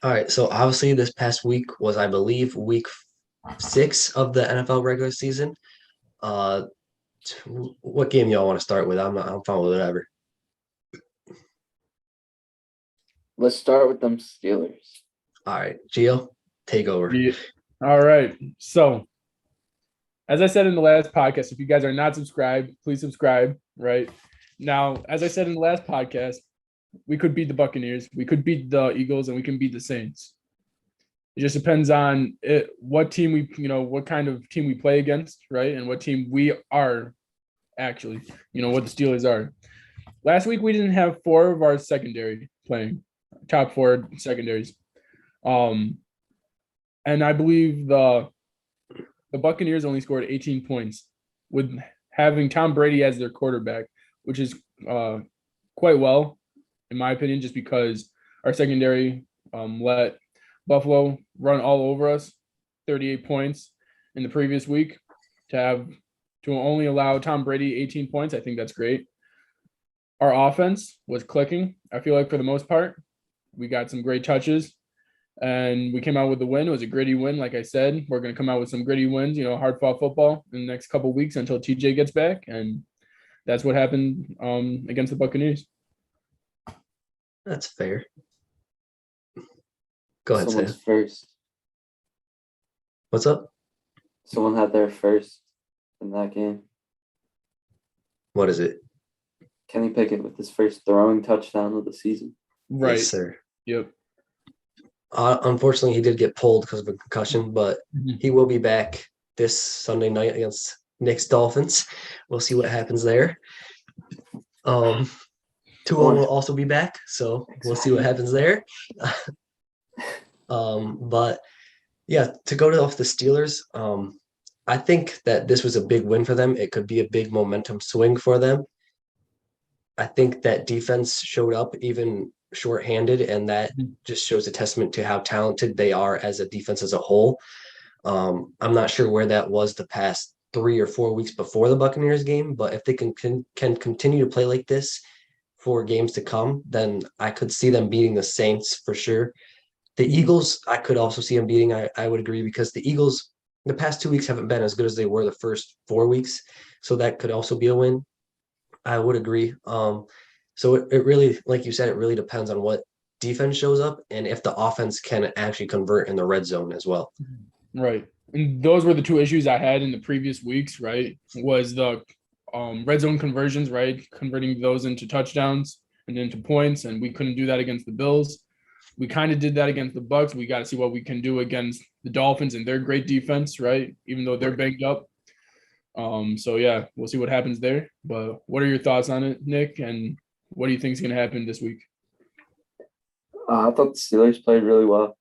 All right, so obviously this past week was, I believe, week 6 of the NFL regular season. Uh, what game y'all want to start with? I'm fine with whatever. Let's start with them Steelers. All right, Gio, take over. Yeah. All right. So, as I said in the last podcast, if you guys are not subscribed, please subscribe. Right now, as I said in the last podcast, we could beat the Buccaneers, we could beat the Eagles, and we can beat the Saints. It just depends on what team what kind of team we play against, right, and what team we are actually, what the Steelers are. Last week we didn't have four of our secondary playing, top four secondaries. And I believe the Buccaneers only scored 18 points with having Tom Brady as their quarterback, which is quite well, in my opinion, just because our secondary let Buffalo run all over us, 38 points in the previous week. To only allow Tom Brady 18 points, I think that's great. Our offense was clicking, I feel like, for the most part. We got some great touches, and we came out with the win. It was a gritty win, like I said. We're going to come out with some gritty wins, hard-fought football in the next couple of weeks until TJ gets back, and that's what happened against the Buccaneers. That's fair. Go ahead, Someone's Sam. first. What's up? Someone had their first in that game. What is it? Kenny Pickett with his first throwing touchdown of the season. Right. Yes, sir. Yep. Unfortunately, he did get pulled because of a concussion, but Mhm. he will be back this Sunday night against Knicks Dolphins. We'll see what happens there. Tua will also be back, so we'll see what happens there. But yeah, to go off the Steelers, I think that this was a big win for them. It could be a big momentum swing for them. I think that defense showed up even shorthanded, and that just shows a testament to how talented they are as a defense as a whole. I'm not sure where that was the past 3 or 4 weeks before the Buccaneers game, but if they can continue to play like this for games to come, then I could see them beating the Saints for sure. The Eagles, I could also see them beating. I would agree because the Eagles, the past 2 weeks haven't been as good as they were the first 4 weeks, so that could also be a win. I would agree. So it really, like you said, it really depends on what defense shows up and if the offense can actually convert in the red zone as well. Right. And those were the two issues I had in the previous weeks, right? Was the red zone conversions, right? Converting those into touchdowns and into points. And we couldn't do that against the Bills. We kind of did that against the Bucks. We got to see what we can do against the Dolphins and their great defense, right? Even though they're banged up. So yeah, we'll see what happens there. But what are your thoughts on it, Nick? And what do you think is going to happen this week? I thought the Steelers played really well.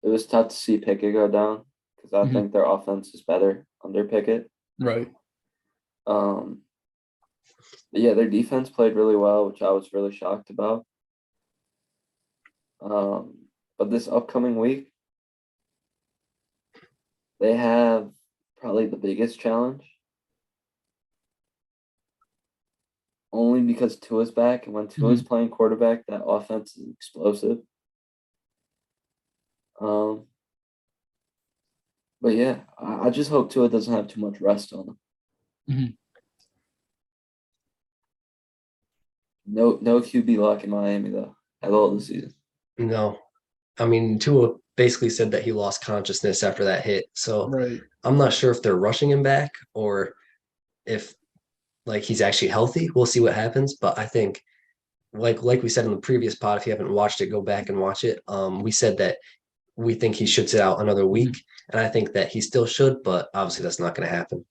It was tough to see Pickett go down because I think their offense is better under Pickett. Right. Yeah, their defense played really well, which I was really shocked about. But this upcoming week, they have probably the biggest challenge. Only because Tua's back, and when Tua's playing quarterback, that offense is explosive. But yeah, I just hope Tua doesn't have too much rust on him. No QB luck in Miami though at all this season. No, I mean, Tua basically said that he lost consciousness after that hit. So Right. I'm not sure if they're rushing him back or if like he's actually healthy. We'll see what happens. But I think like we said in the previous pod, if you haven't watched it, go back and watch it. We said that we think he should sit out another week. And I think that he still should, but obviously that's not going to happen.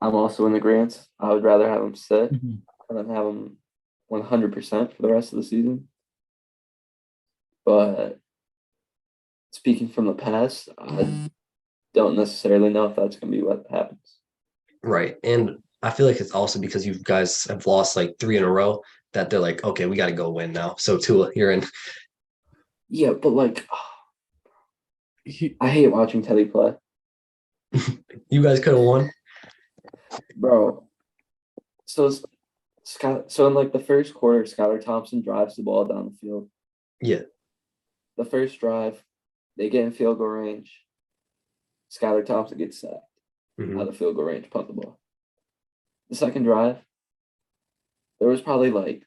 I'm also in agreement. I would rather have him sit than have him 100% for the rest of the season. But speaking from the past, I don't necessarily know if that's going to be what happens. Right. And I feel like it's also because you guys have lost like 3 in a row that they're like, okay, we got to go win now. So Tua, you're in. Yeah, but like, I hate watching Teddy play. You guys could have won. Bro. So So in like the first quarter, Skylar Thompson drives the ball down the field. Yeah. The first drive, they get in field goal range. Skylar Thompson gets sacked Mhm. out of field goal range, punt the ball. The second drive, there was probably like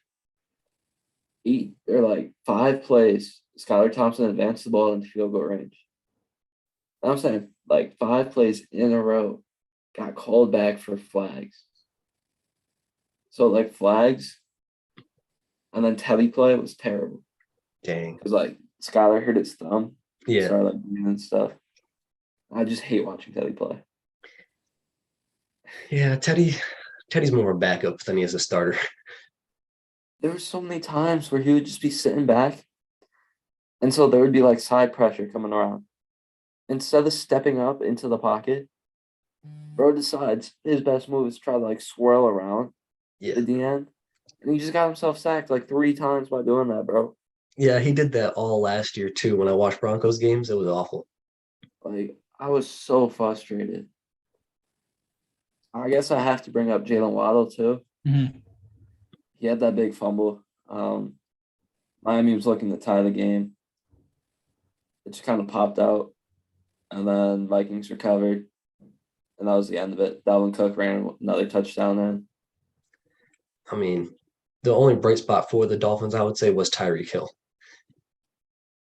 5 plays. Skylar Thompson advanced the ball into field goal range. And I'm saying like 5 plays in a row got called back for flags. So like flags, and then Teddy play was terrible Dang. because like Skylar hurt his thumb, Yeah. started like bleeding and stuff. I just hate watching Teddy play. Yeah. Teddy's more of a backup than he is a starter. There were so many times where he would just be sitting back, and so there would be like side pressure coming around. Instead of stepping up into the pocket, bro decides his best move is to try to like swirl around Yeah. the DN, and he just got himself sacked like 3 times by doing that, bro. Yeah. He did that all last year too. When I watched Broncos games, it was awful. Like I was so frustrated. I guess I have to bring up Jalen Waddle too. Mhm. He had that big fumble. Miami was looking to tie the game. It just kind of popped out, and then Vikings recovered, and that was the end of it. Dalvin Cook ran another touchdown in. I mean, the only bright spot for the Dolphins, I would say, was Tyreek Hill.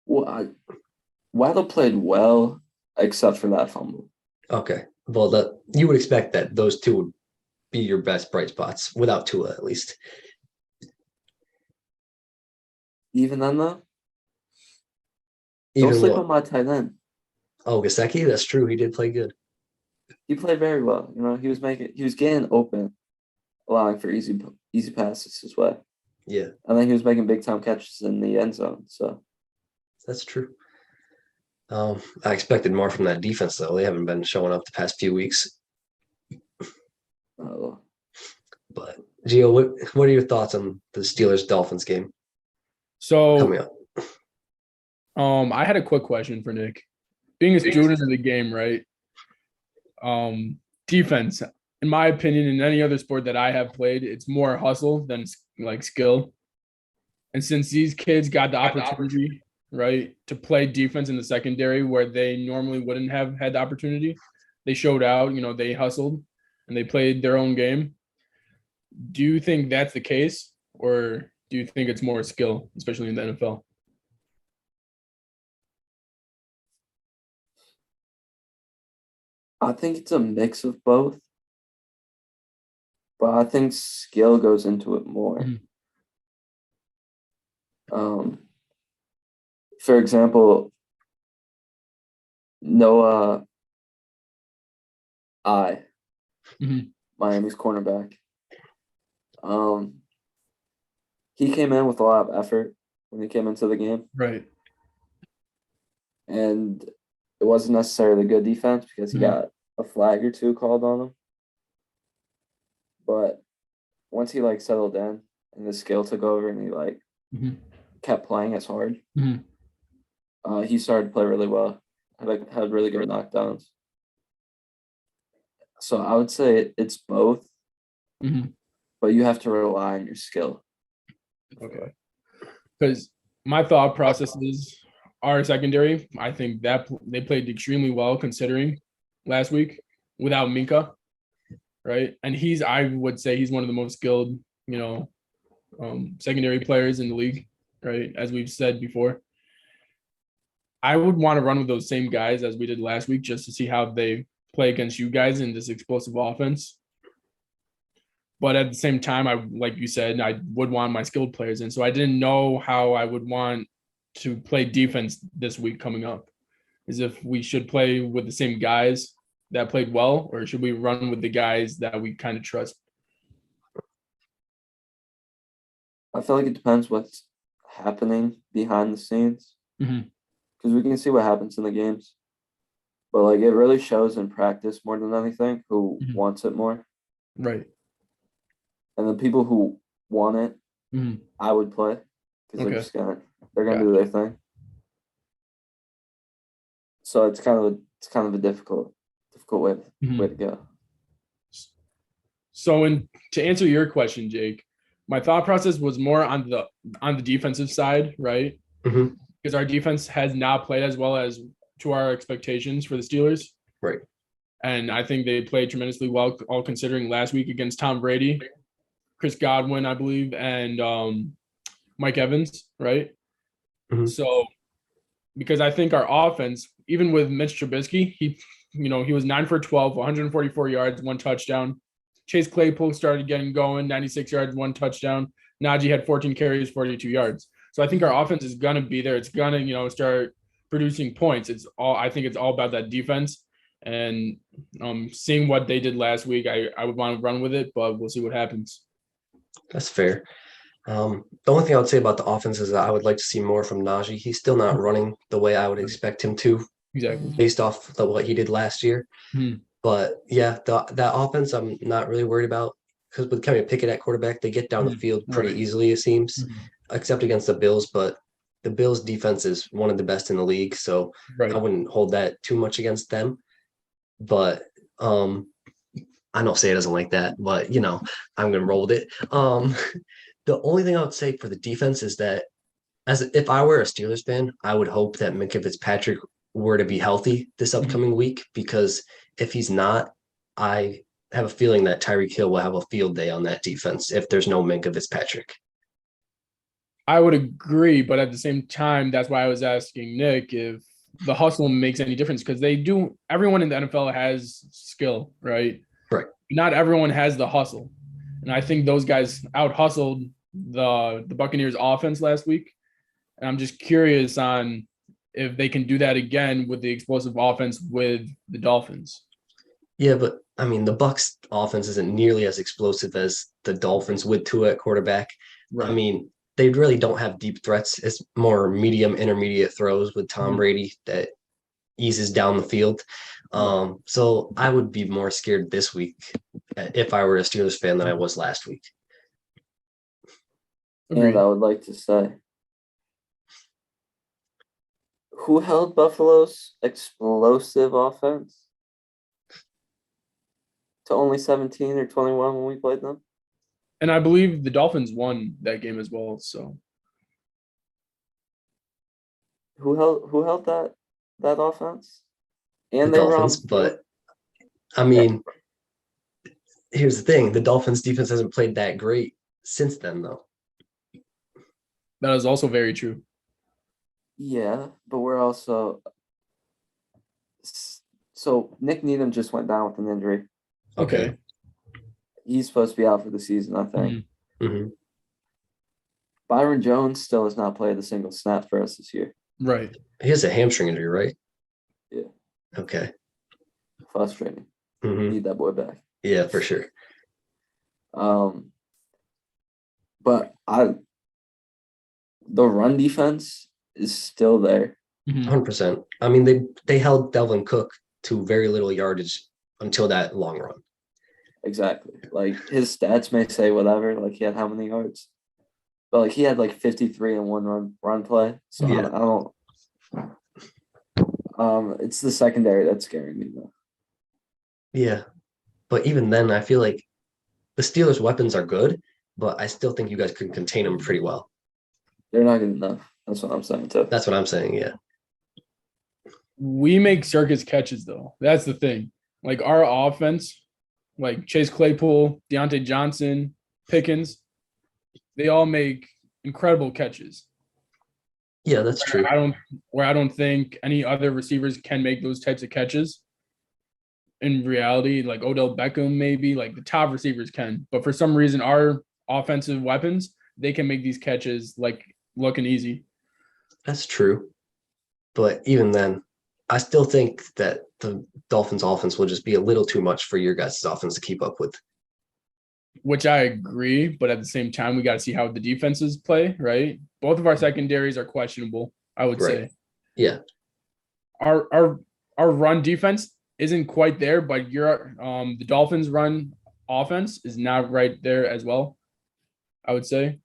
Well, Waddle played well, except for that fumble. Okay. Well, you would expect that those two would be your best bright spots without Tua, at least. Even then, though, Even don't sleep what? on my tight end. Oh, Gesicki, that's true. He did play good. He played very well. You know, he was getting open, allowing for easy passes his way, Yeah, and then he was making big time catches in the end zone. So that's true. I expected more from that defense, though. They haven't been showing up the past few weeks. uh, But Gio, what are your thoughts on the Steelers Dolphins game So, coming up? I had a quick question for Nick. Being a student of the game, right? Defense, in my opinion, in any other sport that I have played, it's more hustle than like skill. And since these kids got the opportunity, right, to play defense in the secondary where they normally wouldn't have had the opportunity, they showed out, they hustled and they played their own game. Do you think that's the case, or do you think it's more skill, especially in the NFL? I think it's a mix of both, but I think skill goes into it more. Mhm. For example, Noah Mhm. Miami's cornerback. He came in with a lot of effort when he came into the game, Right. and it wasn't necessarily good defense because he Mhm. got a flag or two called on him. But once he like settled in and the skill took over and he like Mhm. kept playing as hard, Mhm. he started to play really well. Had really good knockdowns. So I would say it's both, Mhm. but you have to rely on your skill. Okay. Because my thought process is our secondary, I think that they played extremely well considering last week without Minka, right? And I would say he's one of the most skilled, secondary players in the league, right? As we've said before. I would want to run with those same guys as we did last week just to see how they play against you guys in this explosive offense. But at the same time, like you said, I would want my skilled players in. So I didn't know how I would want to play defense this week coming up. Is if we should play with the same guys that played well, or should we run with the guys that we kind of trust? I feel like it depends what's happening behind the scenes Mhm. because we can see what happens in the games, but like it really shows in practice more than anything who Mhm. wants it more, Right. and the people who want it, Mhm. I would play because Okay. they're gonna do their thing. So it's kind of a difficult way Mhm. way to go. So, to answer your question, Jake, my thought process was more on the defensive side, right? Mhm. Because our defense has not played as well as to our expectations for the Steelers. Right. And I think they played tremendously well, all considering last week against Tom Brady, Chris Godwin, I believe, and Mike Evans, right? Mhm. So because I think our offense, even with Mitch Trubisky, he was 9 for 12, 144 yards, 1 touchdown. Chase Claypool started getting going, 96 yards, 1 touchdown. Najee had 14 carries, 42 yards. So I think our offense is gonna be there. It's gonna, start producing points. I think it's all about that defense. And seeing what they did last week, I would want to run with it, but we'll see what happens. That's fair. The only thing I would say about the offense is that I would like to see more from Najee. He's still not running the way I would expect him to, Exactly. based off what he did last year. Mhm. But yeah, that offense I'm not really worried about because with Kenny Pickett at quarterback, they get down the field pretty Right. easily, it seems, Mhm. except against the Bills. But the Bills' defense is one of the best in the league, so Right. I wouldn't hold that too much against them. But I know Say doesn't like that, but I'm gonna roll with it. The only thing I would say for the defense is that as if I were a Steelers fan, I would hope that Minkah Fitzpatrick were to be healthy this upcoming week, because if he's not, I have a feeling that Tyreek Hill will have a field day on that defense if there's no Minkah Fitzpatrick. I would agree, but at the same time, that's why I was asking Nick if the hustle makes any difference, because they do. Everyone in the NFL has skill, right? Right. Not everyone has the hustle, and I think those guys out hustled the Buccaneers offense last week. And I'm just curious on if they can do that again with the explosive offense with the Dolphins. Yeah, but I mean the Bucks offense isn't nearly as explosive as the Dolphins with Tua at quarterback. I mean, they really don't have deep threats. It's more medium intermediate throws with Tom Brady that eases down the field. So I would be more scared this week if I were a Steelers fan than I was last week. Agreed. And I would like to say, who held Buffalo's explosive offense to only 17 or 21 when we played them? And I believe the Dolphins won that game as well. So Who held that offense? And The they were on Dolphins, but I mean, here's the thing: the Dolphins' defense hasn't played that great since then, though. that is also very true. Yeah, but we're also so Nick Needham just went down with an injury. Okay. He's supposed to be out for the season, I think. Mhm. Byron Jones still has not played a single snap for us this year. Right. He has a hamstring injury, right? Yeah. Okay. Frustrating. Mhm. Need that boy back. Yeah, for sure. But the run defense is still there. 100%. I mean, they held Delvin Cook to very little yardage until that long run. Exactly. Like his stats may say whatever. Like he had how many yards? But like he had like 53 in one run play. So Yeah. I don't. It's the secondary that's scaring me though. Yeah. But even then, I feel like the Steelers' weapons are good, but I still think you guys could contain them pretty well. They're not good enough. That's what I'm saying too. That's what I'm saying. Yeah. We make circus catches though. That's the thing. Like our offense, like Chase Claypool, Deontay Johnson, Pickens, they all make incredible catches. Yeah, that's true. I don't think any other receivers can make those types of catches. In reality, like Odell Beckham, maybe like the top receivers can, but for some reason, our offensive weapons, they can make these catches like looking easy. That's true. But even then, I still think that the Dolphins' offense will just be a little too much for your guys' offense to keep up with. Which I agree, but at the same time, we got to see how the defenses play, right? Both of our secondaries are questionable, I would say. Yeah. Our run defense isn't quite there, but the Dolphins' run offense is not right there as well, I would say.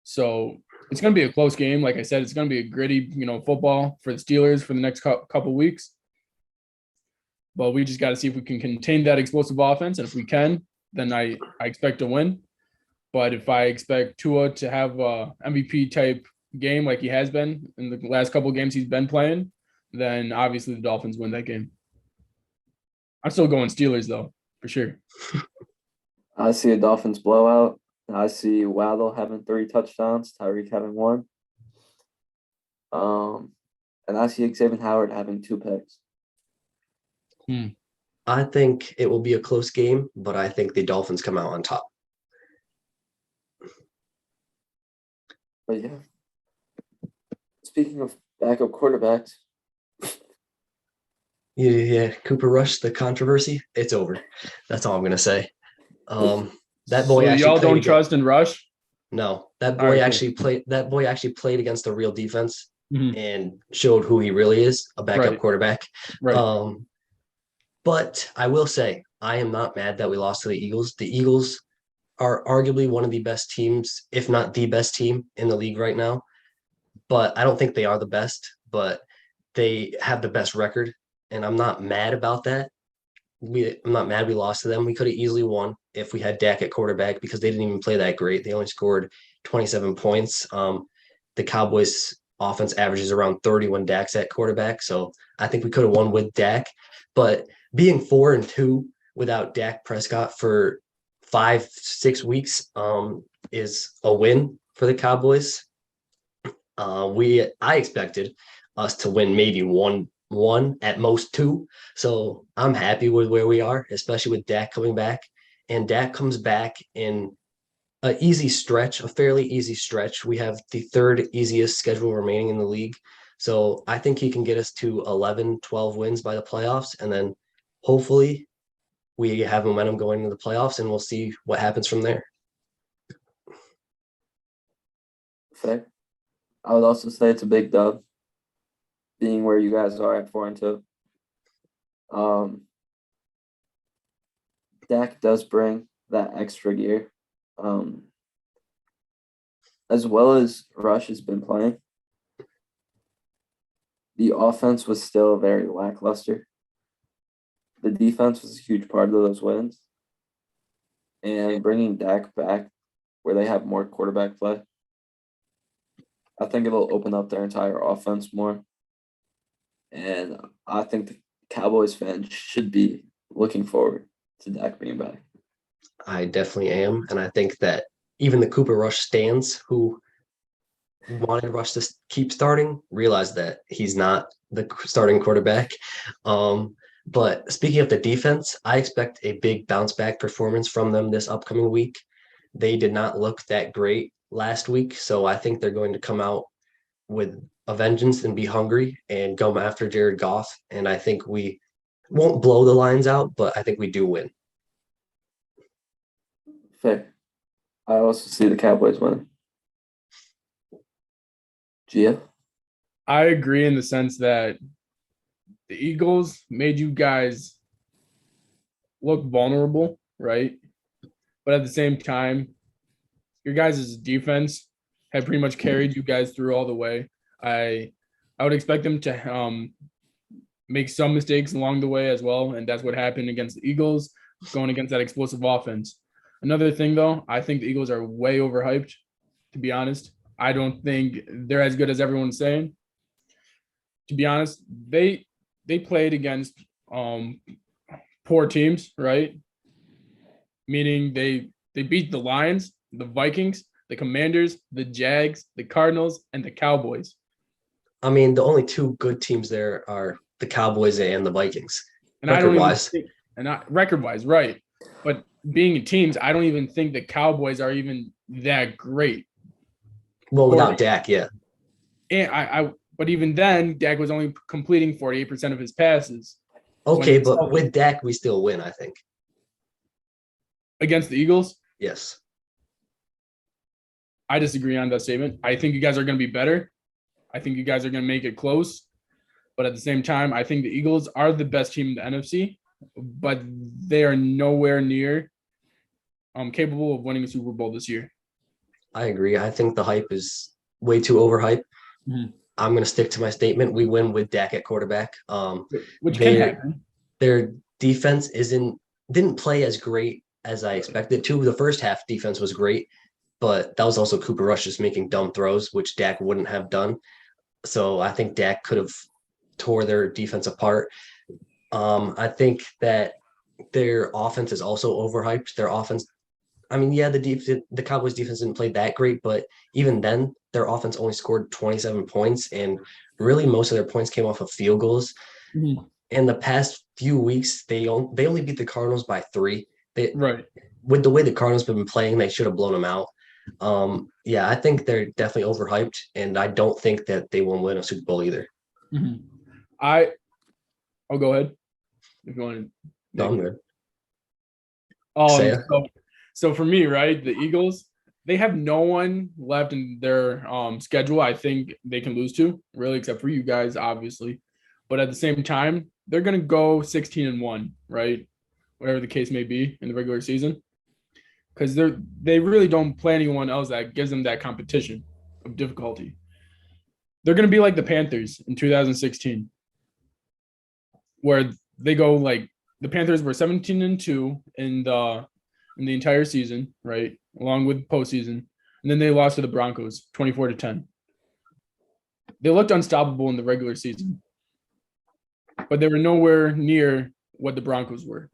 So it's going to be a close game. Like I said, it's going to be a gritty, football for the Steelers for the next couple weeks. But we just got to see if we can contain that explosive offense, and if we can, then I expect to win. But if I expect Tua to have a MVP type game like he has been in the last couple of games he's been playing, then obviously the Dolphins win that game. I'm still going Steelers though, for sure. I see a Dolphins blowout. I see Waddle having 3 touchdowns, Tyreek having 1. And I see Xavier Howard having 2 picks. I think it will be a close game, but I think the Dolphins come out on top. But yeah. Speaking of backup quarterbacks, Yeah, Cooper Rush, the controversy, it's over. That's all I'm gonna say. That boy So actually y'all played don't against- trust in Rush? No, that All boy right, cool. actually played. That boy actually played against a real defense Mhm. and showed who he really is, a backup Right. quarterback. Right. But I will say, I am not mad that we lost to the Eagles. The Eagles are arguably one of the best teams, if not the best team in the league right now. But I don't think they are the best, but they have the best record. And I'm not mad about that. I'm not mad we lost to them. We could have easily won if we had Dak at quarterback because they didn't even play that great. They only scored 27 points. The Cowboys offense averages around 30 when Dak's at quarterback. So I think we could have won with Dak. But being 4-2 without Dak Prescott for 5-6 weeks is a win for the Cowboys. I expected us to win maybe one at most 2. So I'm happy with where we are, especially with Dak coming back. And Dak comes back in a fairly easy stretch. We have the 3rd easiest schedule remaining in the league. So I think he can get us to 11, 12 wins by the playoffs. And then hopefully we have momentum going into the playoffs and we'll see what happens from there. fair. I would also say it's a big dub, being where you guys are at 4-2. Dak does bring that extra gear. As well as Rush has been playing, the offense was still very lackluster. The defense was a huge part of those wins. And bringing Dak back where they have more quarterback play, I think it'll open up their entire offense more. And I think the Cowboys fans should be looking forward to Dak being back. I definitely am. And I think that even the Cooper Rush stands who wanted Rush to keep starting realized that he's not the starting quarterback. But speaking of the defense, I expect a big bounce back performance from them this upcoming week. They did not look that great last week. So I think they're going to come out with a vengeance and be hungry and go after Jared Goff. And I think we won't blow the Lions out, but I think we do win. Fair. I also see the Cowboys winning. Gia? I agree in the sense that the Eagles made you guys look vulnerable, right? But at the same time, your guys' defense had pretty much carried you guys through all the way. I would expect them to make some mistakes along the way as well, and that's what happened against the Eagles, going against that explosive offense. Another thing, though, I think the Eagles are way overhyped, to be honest. I don't think they're as good as everyone's saying. To be honest, they played against poor teams, right? Meaning they beat the Lions, the Vikings, the Commanders, the Jags, the Cardinals, and the Cowboys. I mean, the only 2 good teams there are the Cowboys and the Vikings. And I don't even Record-wise. think, record-wise, right? But being in teams, I don't even think the Cowboys are even that great. Well, without Dak, yeah. And but even then, Dak was only completing 48% of his passes. Okay, but with Dak, we still win, I think. Against the Eagles? Yes. I disagree on that statement. I think you guys are going to be better. I think you guys are going to make it close. But at the same time, I think the Eagles are the best team in the NFC, but they are nowhere near capable of winning a Super Bowl this year. I agree. I think the hype is way too overhyped. Mhm. I'm going to stick to my statement. We win with Dak at quarterback. Which can happen. Their defense didn't play as great as I expected to. The first half defense was great. but that was also Cooper Rush just making dumb throws, which Dak wouldn't have done. So I think Dak could have tore their defense apart. I think that their offense is also overhyped. Their offense, I mean, yeah, the Cowboys defense didn't play that great, but even then, their offense only scored 27 points, and really most of their points came off of field goals. Mhm. In the past few weeks, they only beat the Cardinals by 3. They Right. With the way the Cardinals have been playing, they should have blown them out. Yeah, I think they're definitely overhyped, and I don't think that they will win a Super Bowl either. Mhm. I'll go ahead if you want to. No, I'm good. Um, Say so for me, right, the Eagles, they have no one left in their schedule I think they can lose to, really, except for you guys, obviously. But at the same time, they're gonna go 16-1, right? Whatever the case may be in the regular season. Because they really don't play anyone else that gives them that competition of difficulty. They're gonna be like the Panthers in 2016, where they go like the Panthers were 17-2 in the entire season, right? Along with postseason. And then they lost to the Broncos 24-10. They looked unstoppable in the regular season, but they were nowhere near what the Broncos were.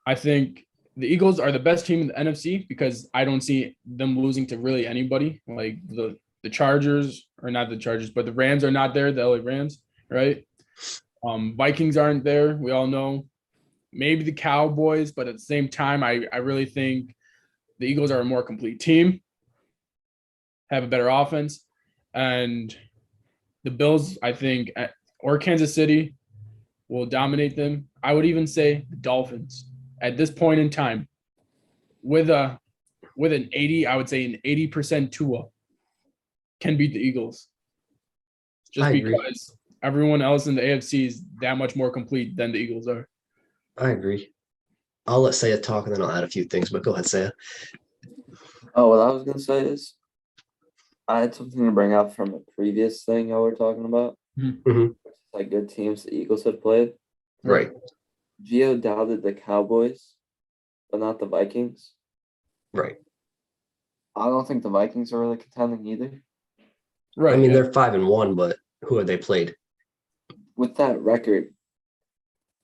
I think the Eagles are the best team in the NFC because I don't see them losing to really anybody. Like the Chargers, or not the Chargers, but the Rams are not there, the LA Rams, right? Vikings aren't there. We all know. Maybe the Cowboys, but at the same time, I really think the Eagles are a more complete team, have a better offense, and the Bills, I think, or Kansas City will dominate them. I would even say the Dolphins at this point in time, with an 80, I would say an 80% Tua can beat the Eagles, just I agree. because everyone else in the AFC is that much more complete than the Eagles are. I agree. I'll let Saya talk, and then I'll add a few things. But go ahead, Saya. Oh, what I was gonna say is I had something to bring up from a previous thing y'all were talking about. Mhm. Like good teams the Eagles had played. Right. Gio doubted the Cowboys, but not the Vikings. Right. I don't think the Vikings are really contending either. Right. I mean, yeah. they're 5-1, but who have they played? With that record,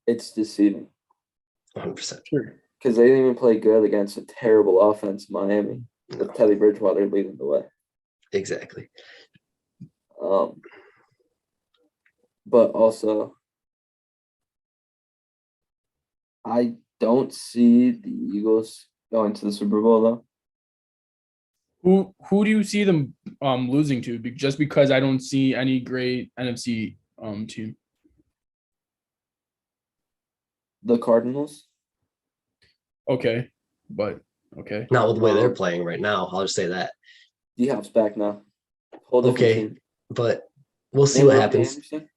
it's deceiving 100%. Sure. because they didn't even play good against a terrible offense, Miami, with No, Teddy Bridgewater leading the way. exactly. But also, I don't see the Eagles going to the Super Bowl though. Who do you see them losing to? Just because I don't see any great NFC team. The Cardinals. Okay, but okay. Not with the way they're Um, playing right now. I'll just say that. D-Hop's back now. Whole different Okay, team. but we'll see And what Robbie happens. Anderson.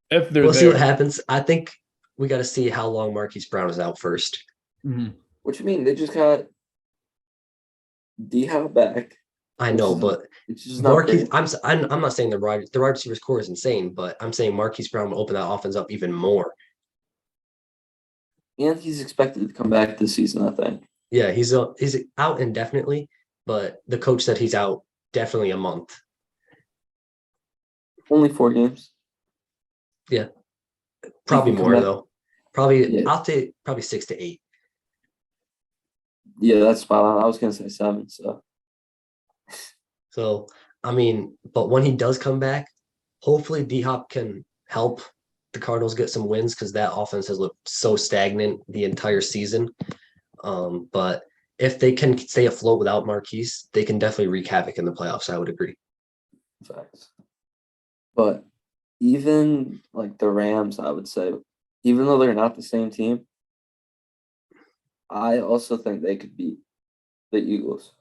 If they're We'll see what there. happens. I think we got to see how long Marquise Brown is out first. Mhm. What you mean? They just got D-Hop back. I Which know, is- but It's just not Marquise, great. I'm not saying the wide receivers core is insane, but I'm saying Marquise Brown will open that offense up even more. And he's expected to come back this season, I think. Yeah, he's out indefinitely, but the coach said he's out definitely a month. Only 4 games. Yeah, probably can come more back. though. Probably Yeah. I'll say probably 6 to 8. Yeah, that's spot on. I was gonna say 7. So I mean, but when he does come back, hopefully D Hop can help the Cardinals get some wins because that offense has looked so stagnant the entire season. But if they can stay afloat without Marquise, they can definitely wreak havoc in the playoffs. I would agree. Facts. But even like the Rams, I would say, even though they're not the same team, I also think they could beat the Eagles.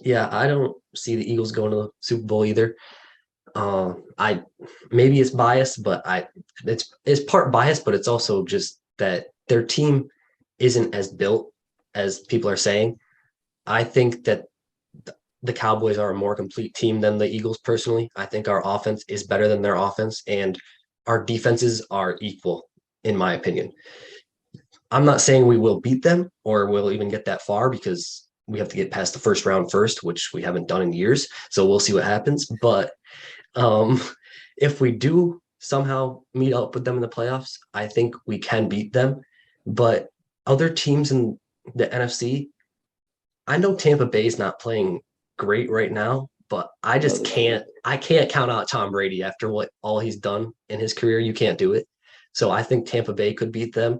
Yeah, I don't see the Eagles going to the Super Bowl either. I maybe it's biased, but it's part biased, but it's also just that their team isn't as built as people are saying. I think that the Cowboys are a more complete team than the Eagles personally. I think our offense is better than their offense, and our defenses are equal, in my opinion. I'm not saying we will beat them or we'll even get that far because we have to get past the first round first, which we haven't done in years. So we'll see what happens. But um, if we do somehow meet up with them in the playoffs, I think we can beat them. But other teams in the NFC, I know Tampa Bay is not playing great right now, but I No, just they're can't. I can't count out Tom Brady after what all he's done in his career. You can't do it. So I think Tampa Bay could beat them.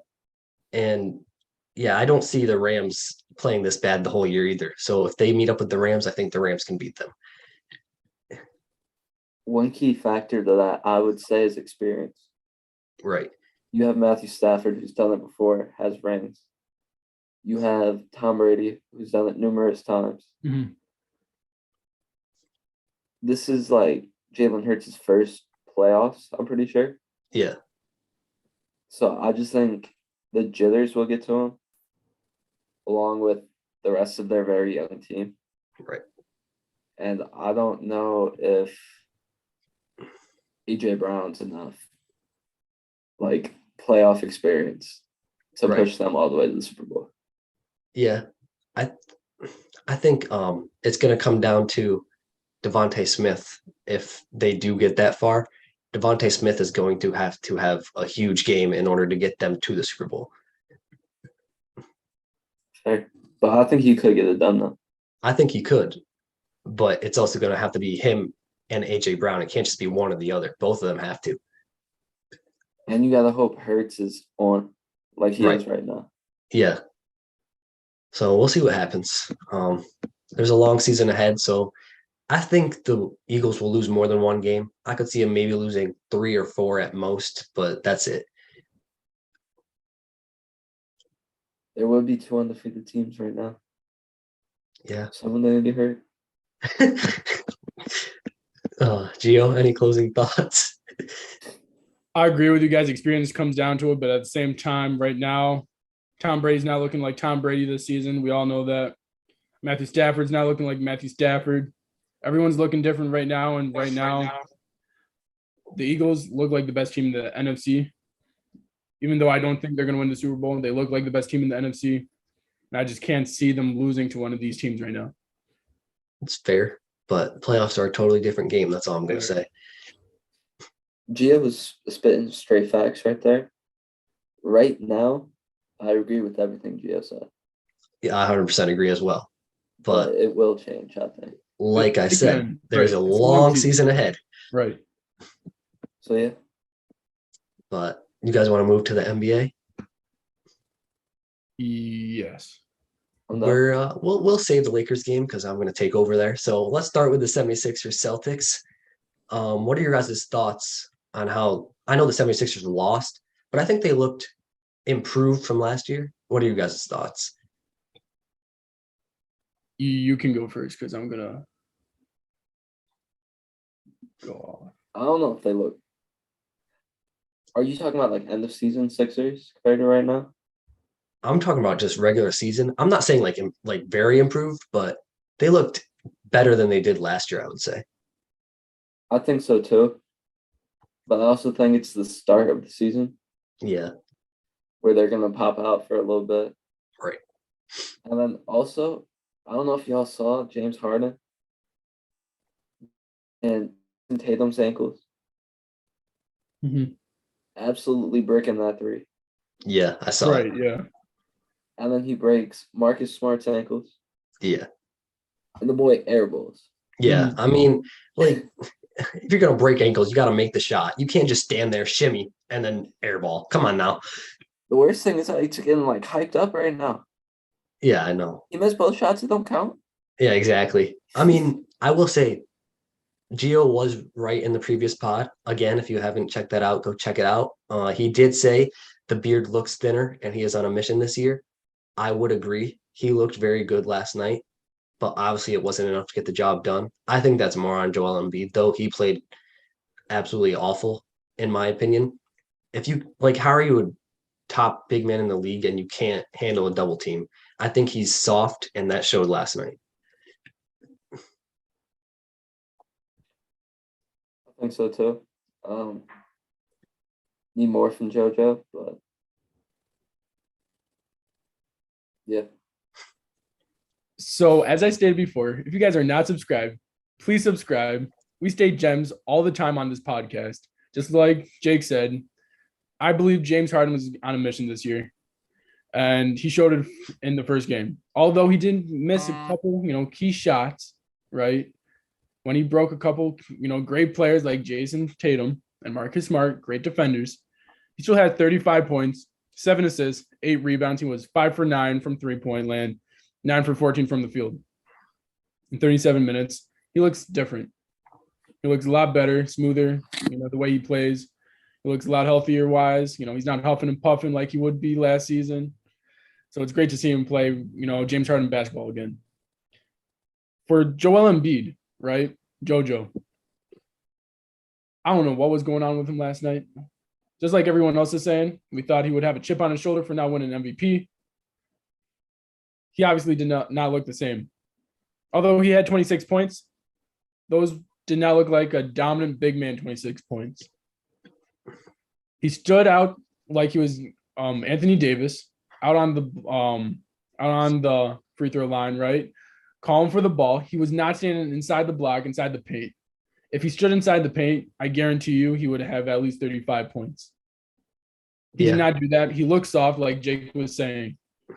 And yeah, I don't see the Rams playing this bad the whole year either. So if they meet up with the Rams, I think the Rams can beat them. one key factor to that I would say is experience. Right. You have Matthew Stafford, who's done it before, has rings. You have Tom Brady, who's done it numerous times. Mhm. This is like Jalen Hurts' first playoffs, I'm pretty sure. Yeah. So I just think the jitters will get to him, along with the rest of their very young team. Right. And I don't know if AJ Brown's enough, like, playoff experience to Right. push them all the way to the Super Bowl. Yeah. I I think it's gonna come down to Devontae Smith. If they do get that far, Devontae Smith is going to have a huge game in order to get them to the Super Bowl. Fair. But I think he could get it done, though. I think he could, but it's also going to have to be him and AJ Brown. It can't just be one or the other. Both of them have to. And you got to hope Hurts is on like he Right. is right now. Yeah. So we'll see what happens. There's a long season ahead, so I think the Eagles will lose more than one game. I could see them maybe losing 3 or 4 at most, but that's it. There would be 2 undefeated teams right now. Yeah. Someone gonna get hurt. Gio, any closing thoughts? I agree with you guys. Experience comes down to it, but at the same time, right now, Tom Brady's not looking like Tom Brady this season. We all know that. Matthew Stafford's not looking like Matthew Stafford. Everyone's looking different right now, and right now, the Eagles look like the best team in the NFC. Even though I don't think they're going to win the Super Bowl, they look like the best team in the NFC. And I just can't see them losing to one of these teams right now. It's fair, but playoffs are a totally different game. That's all I'm going to say. Gia was spitting straight facts right there. Right now, I agree with everything Gia said. Yeah, I 100% agree as well. But But it will change, I think. like I said, Again, there's right. a It's a long season ahead. Right. So yeah. But you guys want to move to the NBA? Yes. I'm done. We'll save the Lakers game because I'm going to take over there. So let's start with the 76ers Celtics. What are your guys' thoughts on how I know the 76ers lost, but I think they looked improved from last year. What are your guys' thoughts? You can go first because I'm going to go off. I don't know if they look. Are you talking about like end of season Sixers compared to right now? I'm talking about just regular season. I'm not saying like very improved, but they looked better than they did last year, I would say. I think so too. But I also think it's the start of the season Yeah, where they're gonna pop out for a little bit. right. And then also, I don't know if y'all saw James Harden and Tatum's ankles. Mhm. Absolutely bricking that three. Yeah, I saw Right. it. Yeah. And then he breaks Marcus Smart's ankles. Yeah. And the boy airballs. Yeah. Mhm. I mean, like if you're gonna break ankles, you gotta make the shot. You can't just stand there, shimmy, and then airball. Come on now. The worst thing is that he's getting like hyped up right now. Yeah, I know. He missed both shots that don't count. Yeah, exactly. I mean, I will say Gio was right in the previous pod. Again, if you haven't checked that out, go check it out. He did say the beard looks thinner and he is on a mission this year. I would agree. He looked very good last night, but obviously it wasn't enough to get the job done. I think that's more on Joel Embiid, though. He played absolutely awful, in my opinion. If you like, how are you a top big man in the league and you can't handle a double team? I think he's soft, and that showed last night. I think so too. Need more from JoJo, but yeah. So as I stated before, if you guys are not subscribed, please subscribe. We state gems all the time on this podcast. Just like Jake said, I believe James Harden was on a mission this year, and he showed it in the first game. Although he didn't miss a couple, key shots, right? When he broke a couple, great players like Jason Tatum and Marcus Smart, great defenders, he still had 35 points, 7 assists, 8 rebounds. He was 5 for 9 from three-point land, 9 for 14 from the field. In 37 minutes, he looks different. He looks a lot better, smoother, the way he plays. He looks a lot healthier wise. He's not huffing and puffing like he would be last season. So it's great to see him play, James Harden basketball again. For Joel Embiid, right? JoJo. I don't know what was going on with him last night. Just like everyone else is saying, we thought he would have a chip on his shoulder for not winning MVP. He obviously did not look the same. Although he had 26 points, those did not look like a dominant big man 26 points. He stood out like he was Anthony Davis out on the free throw line, right? Calling for the ball. He was not standing inside the block, inside the paint. If he stood inside the paint, I guarantee you he would have at least 35 points. He did not do that. He looked soft, like Jake was saying. He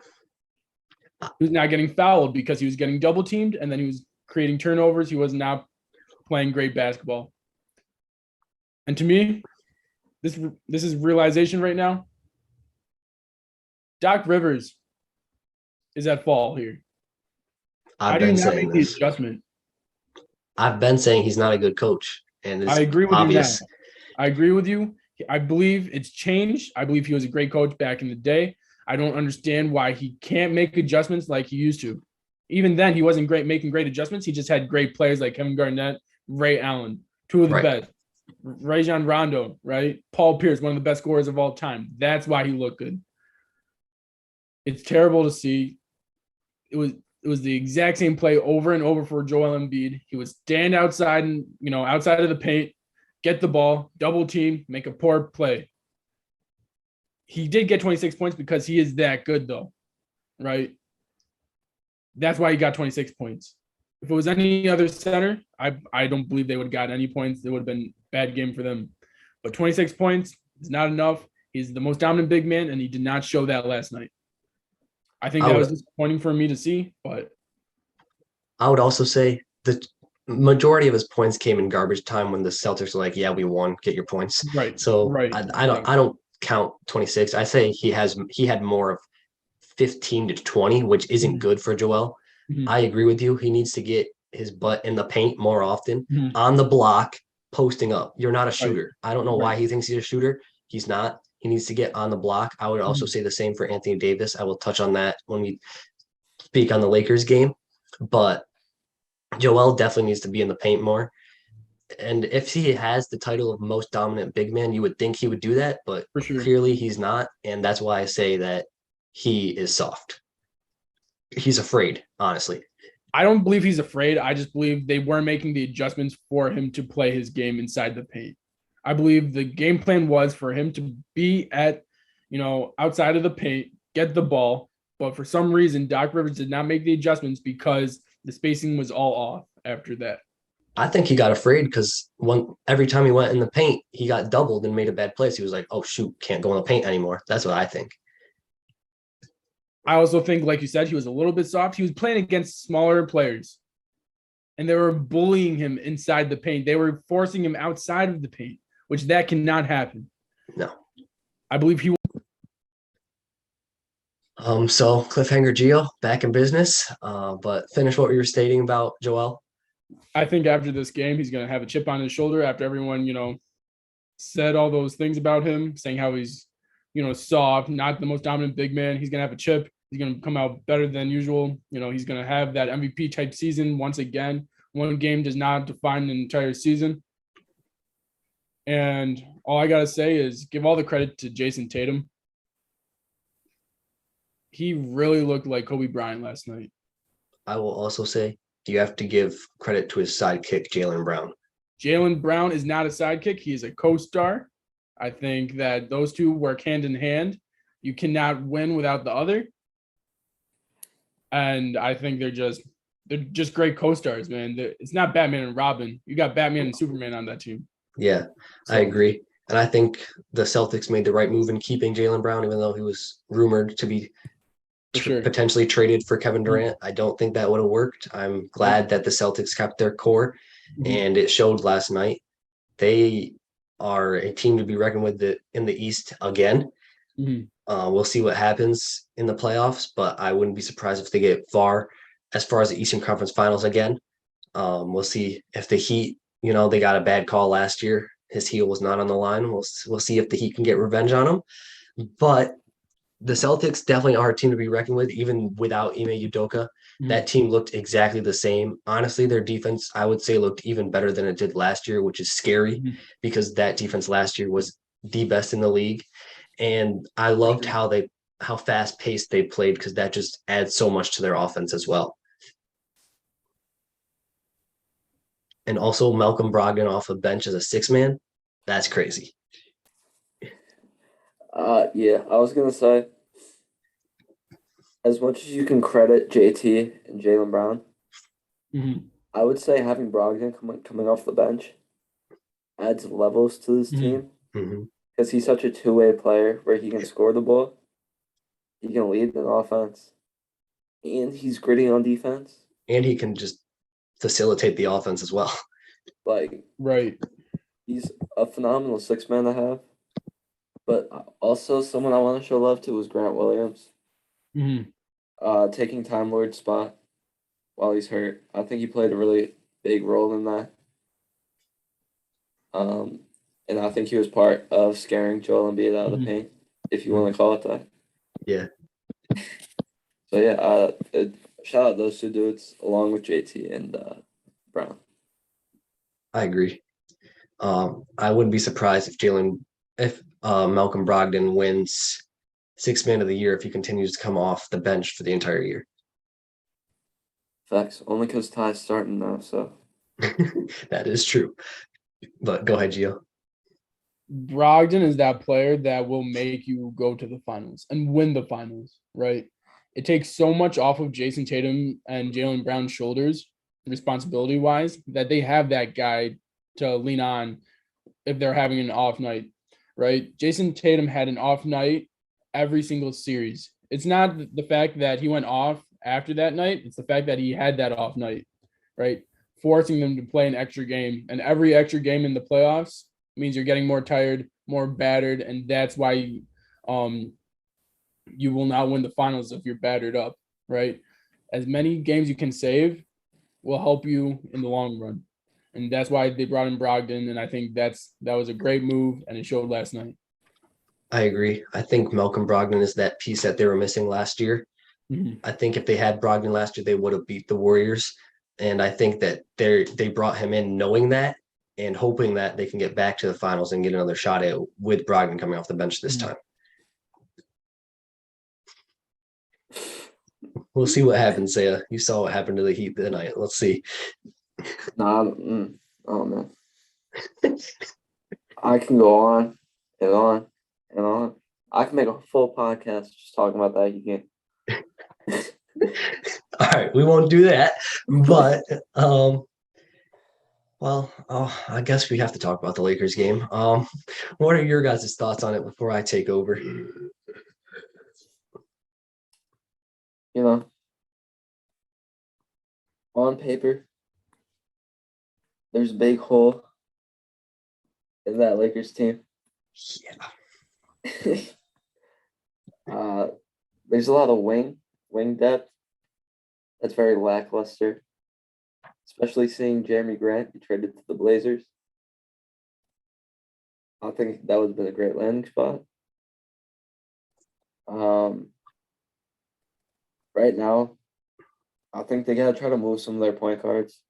was not getting fouled because he was getting double teamed, and then he was creating turnovers. He was not playing great basketball. And to me, this is realization right now. Doc Rivers is at fault here. I've been saying the this. adjustment. I've been saying he's not a good coach, and it's I agree with obvious. you. I agree with you. I believe it's changed. I believe he was a great coach back in the day. I don't understand why he can't make adjustments like he used to. Even then, he wasn't making great adjustments. He just had great players like Kevin Garnett, Ray Allen, two of the best. Rajon Rondo, right? Paul Pierce, one of the best scorers of all time. That's why he looked good. It's terrible to see. It was the exact same play over and over for Joel Embiid. He would stand outside and, outside of the paint, get the ball, double team, make a poor play. He did get 26 points because he is that good, though, right? That's why he got 26 points. If it was any other center, I don't believe they would have got any points. It would have been a bad game for them. But 26 points is not enough. He's the most dominant big man, and he did not show that last night. I think that was disappointing for me to see, but I would also say the majority of his points came in garbage time when the Celtics were like, "Yeah, we won. Get your points." Right. So right. I don't count 26. I say he had more of 15 to 20, which isn't good for Joel. Mhm. I agree with you. He needs to get his butt in the paint more often, Mhm. on the block, posting up. You're not a Right. shooter. I don't know why he thinks he's a shooter. He's not. He needs to get on the block. I would also say the same for Anthony Davis. I will touch on that when we speak on the Lakers game. But Joel definitely needs to be in the paint more. And if he has the title of most dominant big man, you would think he would do that, but For sure. clearly he's not. And that's why I say that he is soft. He's afraid, honestly. I don't believe he's afraid. I just believe they weren't making the adjustments for him to play his game inside the paint. I believe the game plan was for him to be at, outside of the paint, get the ball. But for some reason, Doc Rivers did not make the adjustments because the spacing was all off after that. I think he got afraid because every time he went in the paint, he got doubled and made a bad place. He was like, "Oh shoot, can't go in the paint anymore." That's what I think. I also think, like you said, he was a little bit soft. He was playing against smaller players, and they were bullying him inside the paint. They were forcing him outside of the paint, which that cannot happen. No. I believe he. So cliffhanger Gio back in business. But finish what you were stating about Joel. I think after this game, he's going to have a chip on his shoulder after everyone, said all those things about him, saying how he's, soft, not the most dominant big man. He's going to have a chip. He's going to come out better than usual. He's going to have that MVP type season once again. One game does not define an entire season. And all I got to say is give all the credit to Jason Tatum. He really looked like Kobe Bryant last night. I will also say you have to give credit to his sidekick, Jaylen Brown. Jaylen Brown is not a sidekick. He is a co-star. I think that those two work hand in hand. You cannot win without the other. And I think they're just great co-stars, man. It's not Batman and Robin. You got Batman and Superman on that team. Yeah, I So, agree. And I think the Celtics made the right move in keeping Jaylen Brown, even though he was rumored to be for sure. potentially traded for Kevin Durant. I don't think that would have worked. I'm glad that the Celtics kept their core, and it showed last night. They are a team to be reckoned with in the East again. We'll see what happens in the playoffs, but I wouldn't be surprised if they get as far as the Eastern Conference Finals again. We'll see if the Heat, they got a bad call last year. His heel was not on the line. We'll see if the Heat can get revenge on him. But the Celtics definitely are a team to be reckoned with, even without Ime Udoka. That team looked exactly the same. Honestly, their defense, I would say, looked even better than it did last year, which is scary because that defense last year was the best in the league. And I loved how fast paced they played because that just adds so much to their offense as well. And also Malcolm Brogdon off the bench as a 6-man, that's crazy. Yeah, I was gonna say, as much as you can credit JT and Jaylen Brown, I would say having Brogdon coming off the bench adds levels to this team because he's such a two-way player where he can score the ball, he can lead an offense, and he's gritty on defense. And he can just facilitate the offense as well. Right. He's a phenomenal 6-man to have. But also someone I want to show love to was Grant Williams. Taking Time Lord's spot while he's hurt. I think he played a really big role in that. And I think he was part of scaring Joel Embiid out of the paint, if you want to call it that. Yeah. So yeah, shout out those two dudes along with JT and Brown. I agree. I wouldn't be surprised if Malcolm Brogdon wins 6-man of the year if he continues to come off the bench for the entire year. Facts. Only because Ty's starting now, so. That is true. But go ahead, Gio. Brogdon is that player that will make you go to the finals and win the finals, right? It takes so much off of Jason Tatum and Jaylen Brown's shoulders, responsibility-wise, that they have that guy to lean on if they're having an off night, right? Jason Tatum had an off night every single series. It's not the fact that he went off after that night. It's the fact that he had that off night, right? Forcing them to play an extra game. And every extra game in the playoffs means you're getting more tired, more battered, and that's why you will not win the finals if you're battered up, right? As many games you can save will help you in the long run. And that's why they brought in Brogdon, and I think that was a great move, and it showed last night. I agree. I think Malcolm Brogdon is that piece that they were missing last year. I think if they had Brogdon last year, they would have beat the Warriors. And I think that they brought him in knowing that and hoping that they can get back to the finals and get another shot at it with Brogdon coming off the bench this time. We'll see what happens, Saya. You saw what happened to the Heat tonight. Let's see. Oh man. I can go on and on and on. I can make a full podcast just talking about that Heat game. All right, we won't do that, but I guess we have to talk about the Lakers game. What are your guys' thoughts on it before I take over? On paper, there's a big hole in that Lakers team. Yeah. There's a lot of wing depth that's very lackluster, especially seeing Jeremy Grant be traded to the Blazers. I think that would have been a great landing spot. Right now, I think they gotta try to move some of their point guards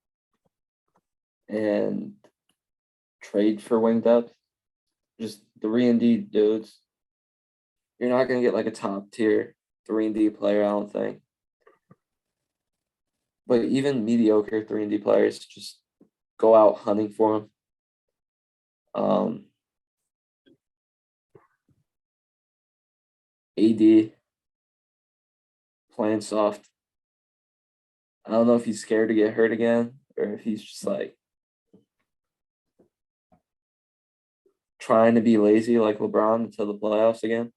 and trade for wing depth. Just 3-and-D dudes. You're not gonna get like a top tier 3-and-D player, I don't think. But even mediocre 3-and-D players, just go out hunting for them. AD playing soft I don't know if he's scared to get hurt again or if he's just like trying to be lazy like LeBron until the playoffs again.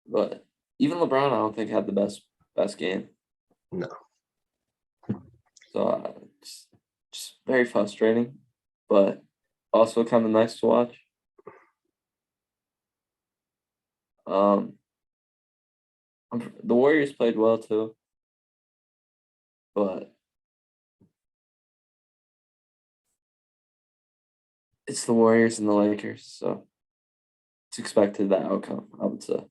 But even LeBron, I don't think had the best game. No. So just very frustrating, but also kind of nice to watch. The Warriors played well too, but it's the Warriors and the Lakers, so it's expected that outcome, I would say.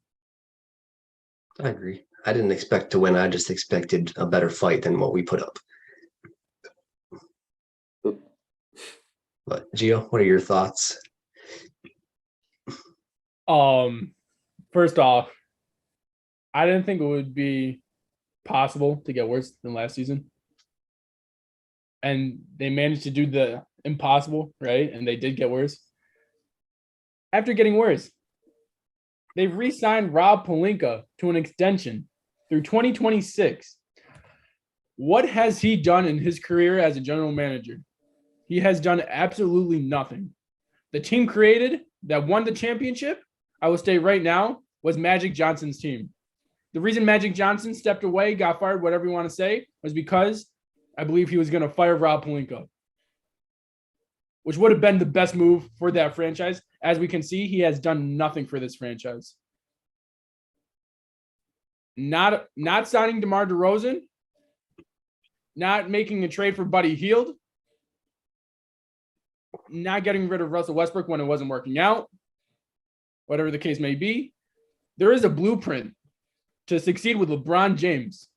I agree. I didn't expect to win. I just expected a better fight than what we put up. But Gio, what are your thoughts? First off, I didn't think it would be possible to get worse than last season. And they managed to do the impossible, right? And they did get worse. After getting worse, they re-signed Rob Pelinka to an extension through 2026. What has he done in his career as a general manager? He has done absolutely nothing. The team created that won the championship, I will state right now, was Magic Johnson's team. The reason Magic Johnson stepped away, got fired, whatever you want to say, was because I believe he was going to fire Rob Pelinka, which would have been the best move for that franchise. As we can see, he has done nothing for this franchise. Not signing DeMar DeRozan, not making a trade for Buddy Hield, not getting rid of Russell Westbrook when it wasn't working out, whatever the case may be. There is a blueprint to succeed with LeBron James.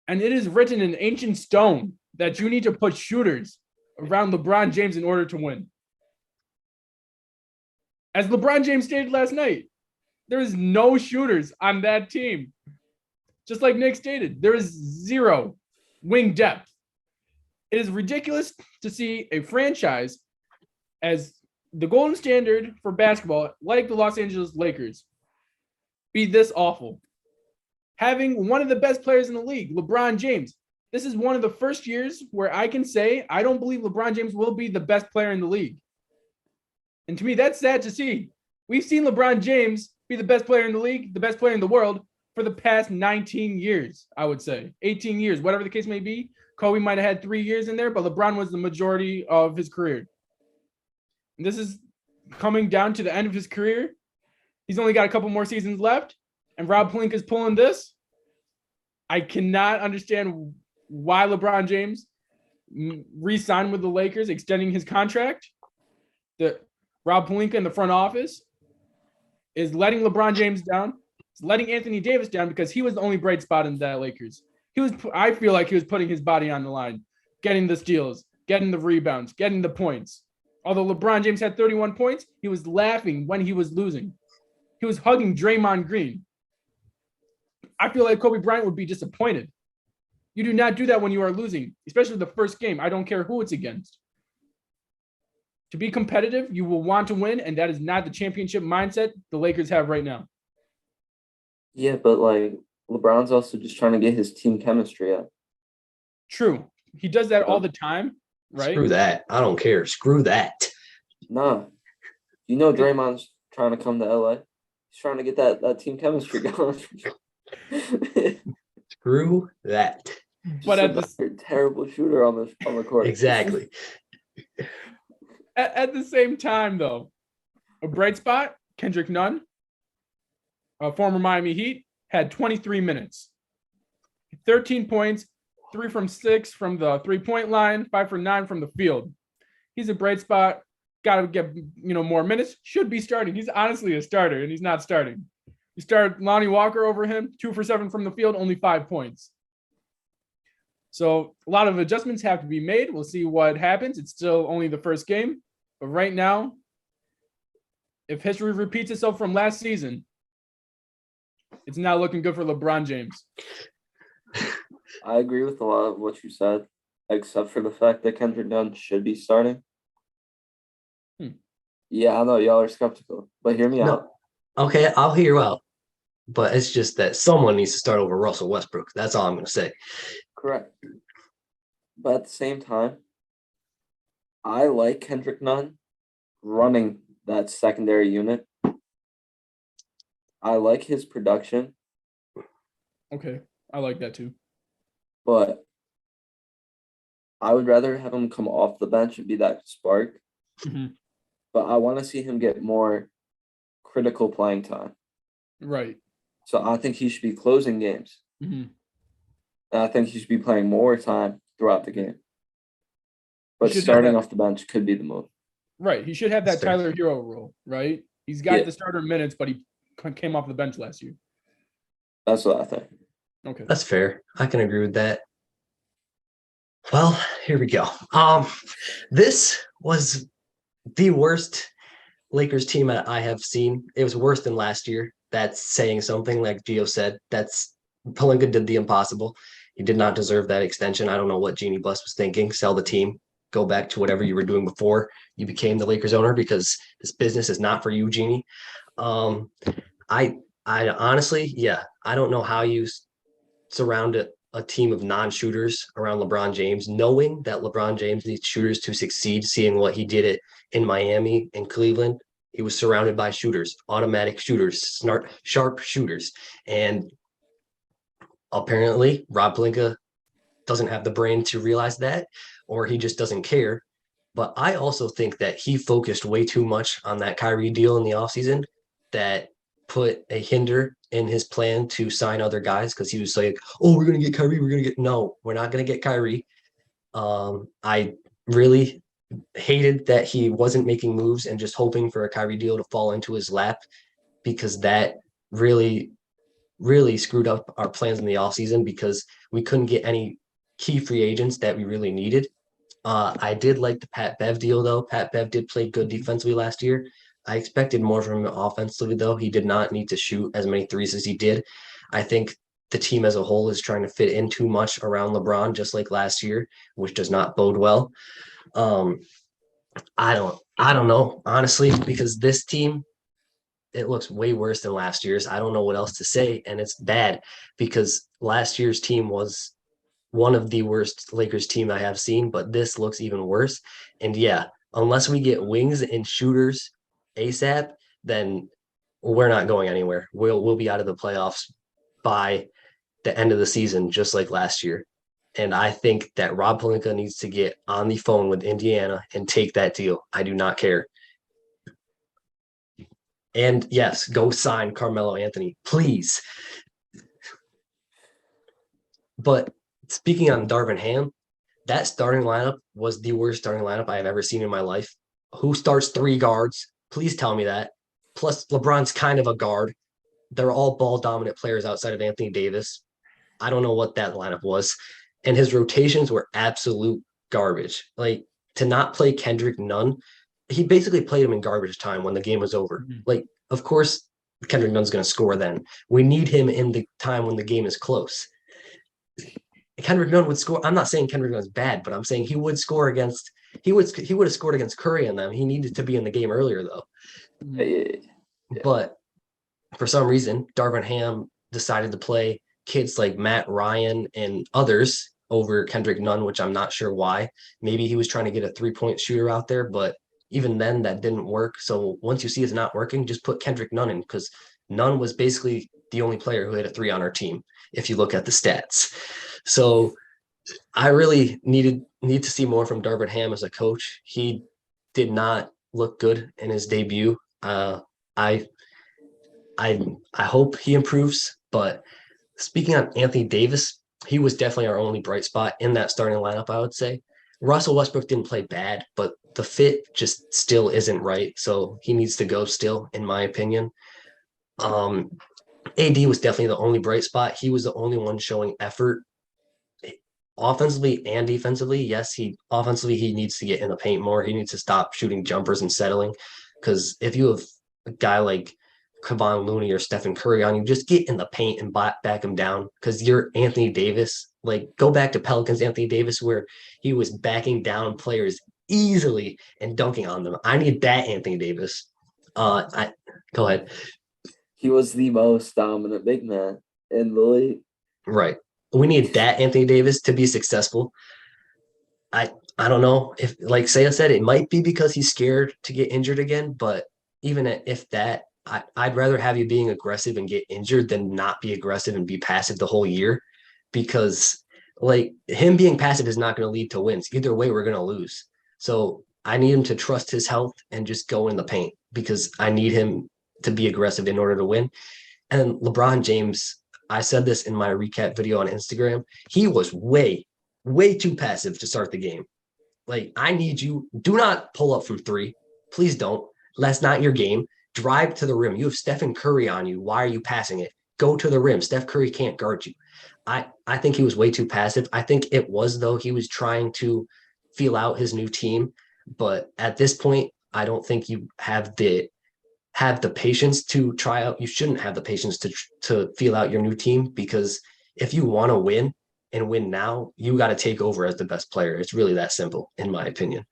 And it is written in ancient stone that you need to put shooters around LeBron James in order to win. As LeBron James stated last night, there is no shooters on that team. Just like Nick stated, there is zero wing depth. It is ridiculous to see a franchise as the golden standard for basketball, like the Los Angeles Lakers, be this awful. Having one of the best players in the league, LeBron James, this is one of the first years where I can say I don't believe LeBron James will be the best player in the league. And to me, that's sad to see. We've seen LeBron James be the best player in the league, the best player in the world for the past 19 years, I would say. 18 years, whatever the case may be. Kobe might have had 3 years in there, but LeBron was the majority of his career. And this is coming down to the end of his career. He's only got a couple more seasons left, and Rob Pelinka is pulling this. I cannot understand why LeBron James re-signed with the Lakers, extending his contract. Rob Pelinka in the front office is letting LeBron James down. He's letting Anthony Davis down because he was the only bright spot in that Lakers. I feel like he was putting his body on the line, getting the steals, getting the rebounds, getting the points. Although LeBron James had 31 points, he was laughing when he was losing. He was hugging Draymond Green. I feel like Kobe Bryant would be disappointed. You do not do that when you are losing, especially the first game. I don't care who it's against. To be competitive, you will want to win, and that is not the championship mindset the Lakers have right now. Yeah, but like LeBron's also just trying to get his team chemistry up. True. He does that all the time, right? Screw that. I don't care. Screw that. Nah. You know Draymond's trying to come to LA. He's trying to get that team chemistry going. Screw that. But at the terrible shooter on the court. Exactly. At the same time, though, a bright spot, Kendrick Nunn, a former Miami Heat, had 23 minutes. 13 points, 3 from 6 from the three-point line, 5 for 9 from the field. He's a bright spot. Got to get more minutes. Should be starting. He's honestly a starter, and he's not starting. You start Lonnie Walker over him, 2 for 7 from the field, only 5 points. So a lot of adjustments have to be made. We'll see what happens. It's still only the first game. But right now, if history repeats itself from last season, it's not looking good for LeBron James. I agree with a lot of what you said, except for the fact that Kendrick Nunn should be starting. Yeah, I know y'all are skeptical, but hear me out. Okay, I'll hear you out. but it's just that someone needs to start over Russell Westbrook. That's all I'm going to say. Correct. But at the same time, I like Kendrick Nunn running that secondary unit. I like his production, Okay, I like that too. but I would rather have him come off the bench and be that spark. Mhm. But I want to see him get more critical playing time. Right. So I think he should be closing games. Mhm. And I think he should be playing more time throughout the game. But should have starting that- off the bench could be the move. Right. He should have that That's fair. Tyler Hero role, right? He's got Yeah. the starter minutes, but he came off the bench last year. That's what I think. Okay. That's fair. I can agree with that. Well, here we go. This was the worst Lakers team that I have seen. It was worse than last year. That's saying something, like Gio said. That's Pelinka did the impossible. He did not deserve that extension. I don't know what Jeannie Buss was thinking. Sell the team. Go back to whatever you were doing before you became the Lakers owner, because this business is not for you, Jeannie. Um, I honestly, yeah, I don't know how you surround a team of non-shooters around LeBron James, knowing that LeBron James needs shooters to succeed, seeing what he did it in Miami and Cleveland. He was surrounded by shooters, automatic shooters, smart, sharp shooters. And apparently Rob Pelinka doesn't have the brain to realize that, or he just doesn't care. But I also think that he focused way too much on that Kyrie deal in the offseason that put a hinder in his plan to sign other guys, because he was like, oh, we're going to get Kyrie. We're going to get, no, we're not going to get Kyrie. I really hated that he wasn't making moves and just hoping for a Kyrie deal to fall into his lap, because that really, really screwed up our plans in the offseason, because we couldn't get any key free agents that we really needed. I did like the Pat Bev deal, though. Pat Bev did play good defensively last year. I expected more from him offensively, though. He did not need to shoot as many threes as he did. I think the team as a whole is trying to fit in too much around LeBron, just like last year, which does not bode well. Um, I don't know, honestly, because this team, it looks way worse than last year's. I don't know what else to say, and it's bad because last year's team was one of the worst Lakers team I have seen, but this looks even worse. And yeah, unless we get wings and shooters ASAP, then we're not going anywhere. We'll be out of the playoffs by the end of the season, just like last year. And I think that Rob Pelinka needs to get on the phone with Indiana and take that deal. I do not care. And yes, go sign Carmelo Anthony, please. But speaking on Darvin Ham, that starting lineup was the worst starting lineup I have ever seen in my life. Who starts three guards? Please tell me that. Plus, LeBron's kind of a guard. They're all ball dominant players outside of Anthony Davis. I don't know what that lineup was. And his rotations were absolute garbage. Like, to not play Kendrick Nunn, he basically played him in garbage time when the game was over. Mhm. Like, of course, Kendrick Nunn's going to score then. We need him in the time when the game is close. Kendrick Nunn would score. I'm not saying Kendrick Nunn's bad, but I'm saying he would score against. He would have scored against Curry and them. He needed to be in the game earlier though. Yeah. But for some reason, Darvin Ham decided to play kids like Matt Ryan and others over Kendrick Nunn, which I'm not sure why. Maybe he was trying to get a 3-point shooter out there, but even then that didn't work. So once you see it's not working, just put Kendrick Nunn in, because Nunn was basically the only player who hit a three on our team, if you look at the stats. So I really need to see more from Darvin Ham as a coach. He did not look good in his debut. I I hope he improves. But speaking on Anthony Davis, he was definitely our only bright spot in that starting lineup, I would say. Russell Westbrook didn't play bad, but the fit just still isn't right. So he needs to go still, in my opinion. Um, AD was definitely the only bright spot. He was the only one showing effort offensively and defensively. Yes, he needs to get in the paint more. He needs to stop shooting jumpers and settling. Because if you have a guy like Kevon Looney or Stephen Curry on you, just get in the paint and back him down. Because you're Anthony Davis. Like, go back to Pelicans Anthony Davis, where he was backing down players easily and dunking on them. I need that Anthony Davis. I Go ahead. he was the most dominant big man in the league. Right. We need that Anthony Davis to be successful. I don't know if, like Saya said, it might be because he's scared to get injured again. But even if that, I'd rather have you being aggressive and get injured than not be aggressive and be passive the whole year, because like him being passive is not going to lead to wins. Either way, we're going to lose. So I need him to trust his health and just go in the paint because I need him to be aggressive in order to win. And LeBron James, I said this in my recap video on Instagram, he was way too passive to start the game. Like, I need you, do not pull up from three. Please don't. That's not your game. Drive to the rim. You have Stephen Curry on you. Why are you passing it? Go to the rim. Steph Curry can't guard you. I think he was way too passive. I think it was, though, he was trying to feel out his new team. But at this point, I don't think you have the patience to try out. You shouldn't have the patience to feel out your new team, because if you want to win and win now, you got to take over as the best player. It's really that simple, in my opinion.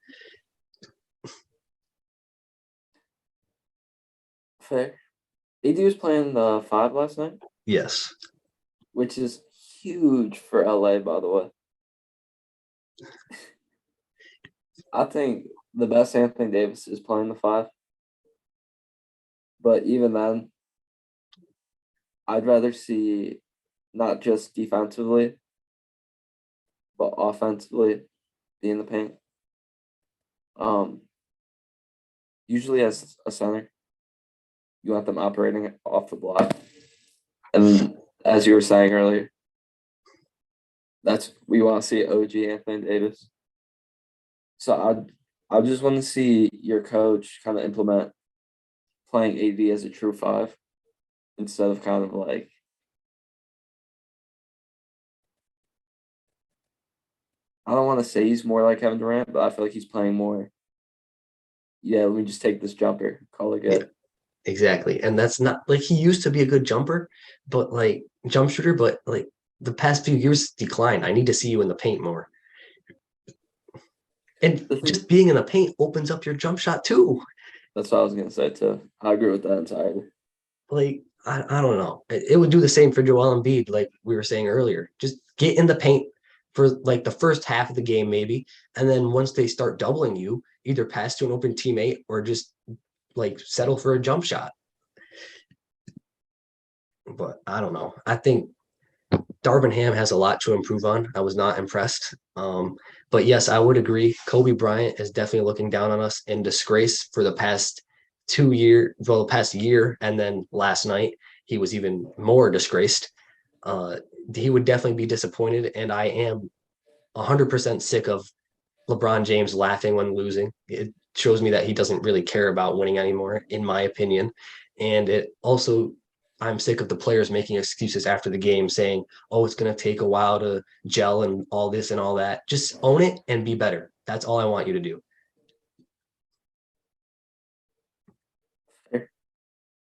Fair. AD was playing the 5 last night, Yes. which is huge for LA, by the way. I think the best Anthony Davis is playing the 5. But even then, I'd rather see not just defensively, but offensively be in the paint. Usually as a center, you want them operating off the block. And as you were saying earlier, we want to see OG Anthony Davis. So I just want to see your coach kind of implement playing AD as a true 5 instead of kind of like I don't want to say he's more like Kevin Durant, but I feel like he's playing more. Yeah, let me just take this jumper, call it good. Yeah, exactly. And that's not like, he used to be a good jumper, but like jump shooter, but like the past few years declined. I need to see you in the paint more. And just being in the paint opens up your jump shot too. That's what I was gonna say too. I agree with that entirely. Like, I don't know. It would do the same for Joel Embiid, like we were saying earlier. Just get in the paint for like the first half of the game, maybe. And then once they start doubling you, either pass to an open teammate or just like settle for a jump shot. But I don't know. I think Darvin Ham has a lot to improve on. I was not impressed. But yes, I would agree. Kobe Bryant is definitely looking down on us in disgrace for the past the past year. And then last night, he was even more disgraced. He would definitely be disappointed. And I am 100% sick of LeBron James laughing when losing. It shows me that he doesn't really care about winning anymore, in my opinion. And it also, I'm sick of the players making excuses after the game saying, oh, it's going to take a while to gel and all this and all that. Just own it and be better. That's all I want you to do.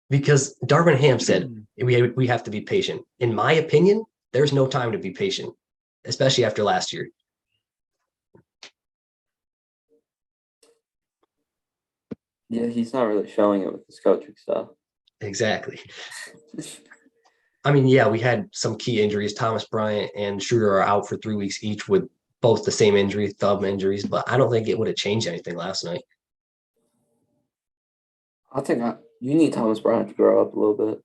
Because Darvin Ham said we have to be patient. In my opinion, there's no time to be patient, especially after last year. Yeah, he's not really showing it with his coaching stuff. Exactly. I mean, yeah, we had some key injuries. Thomas Bryant and Schroeder are out for 3 weeks each with both the same injury, thumb injuries, but I don't think it would have changed anything last night. I think you need Thomas Bryant to grow up a little bit.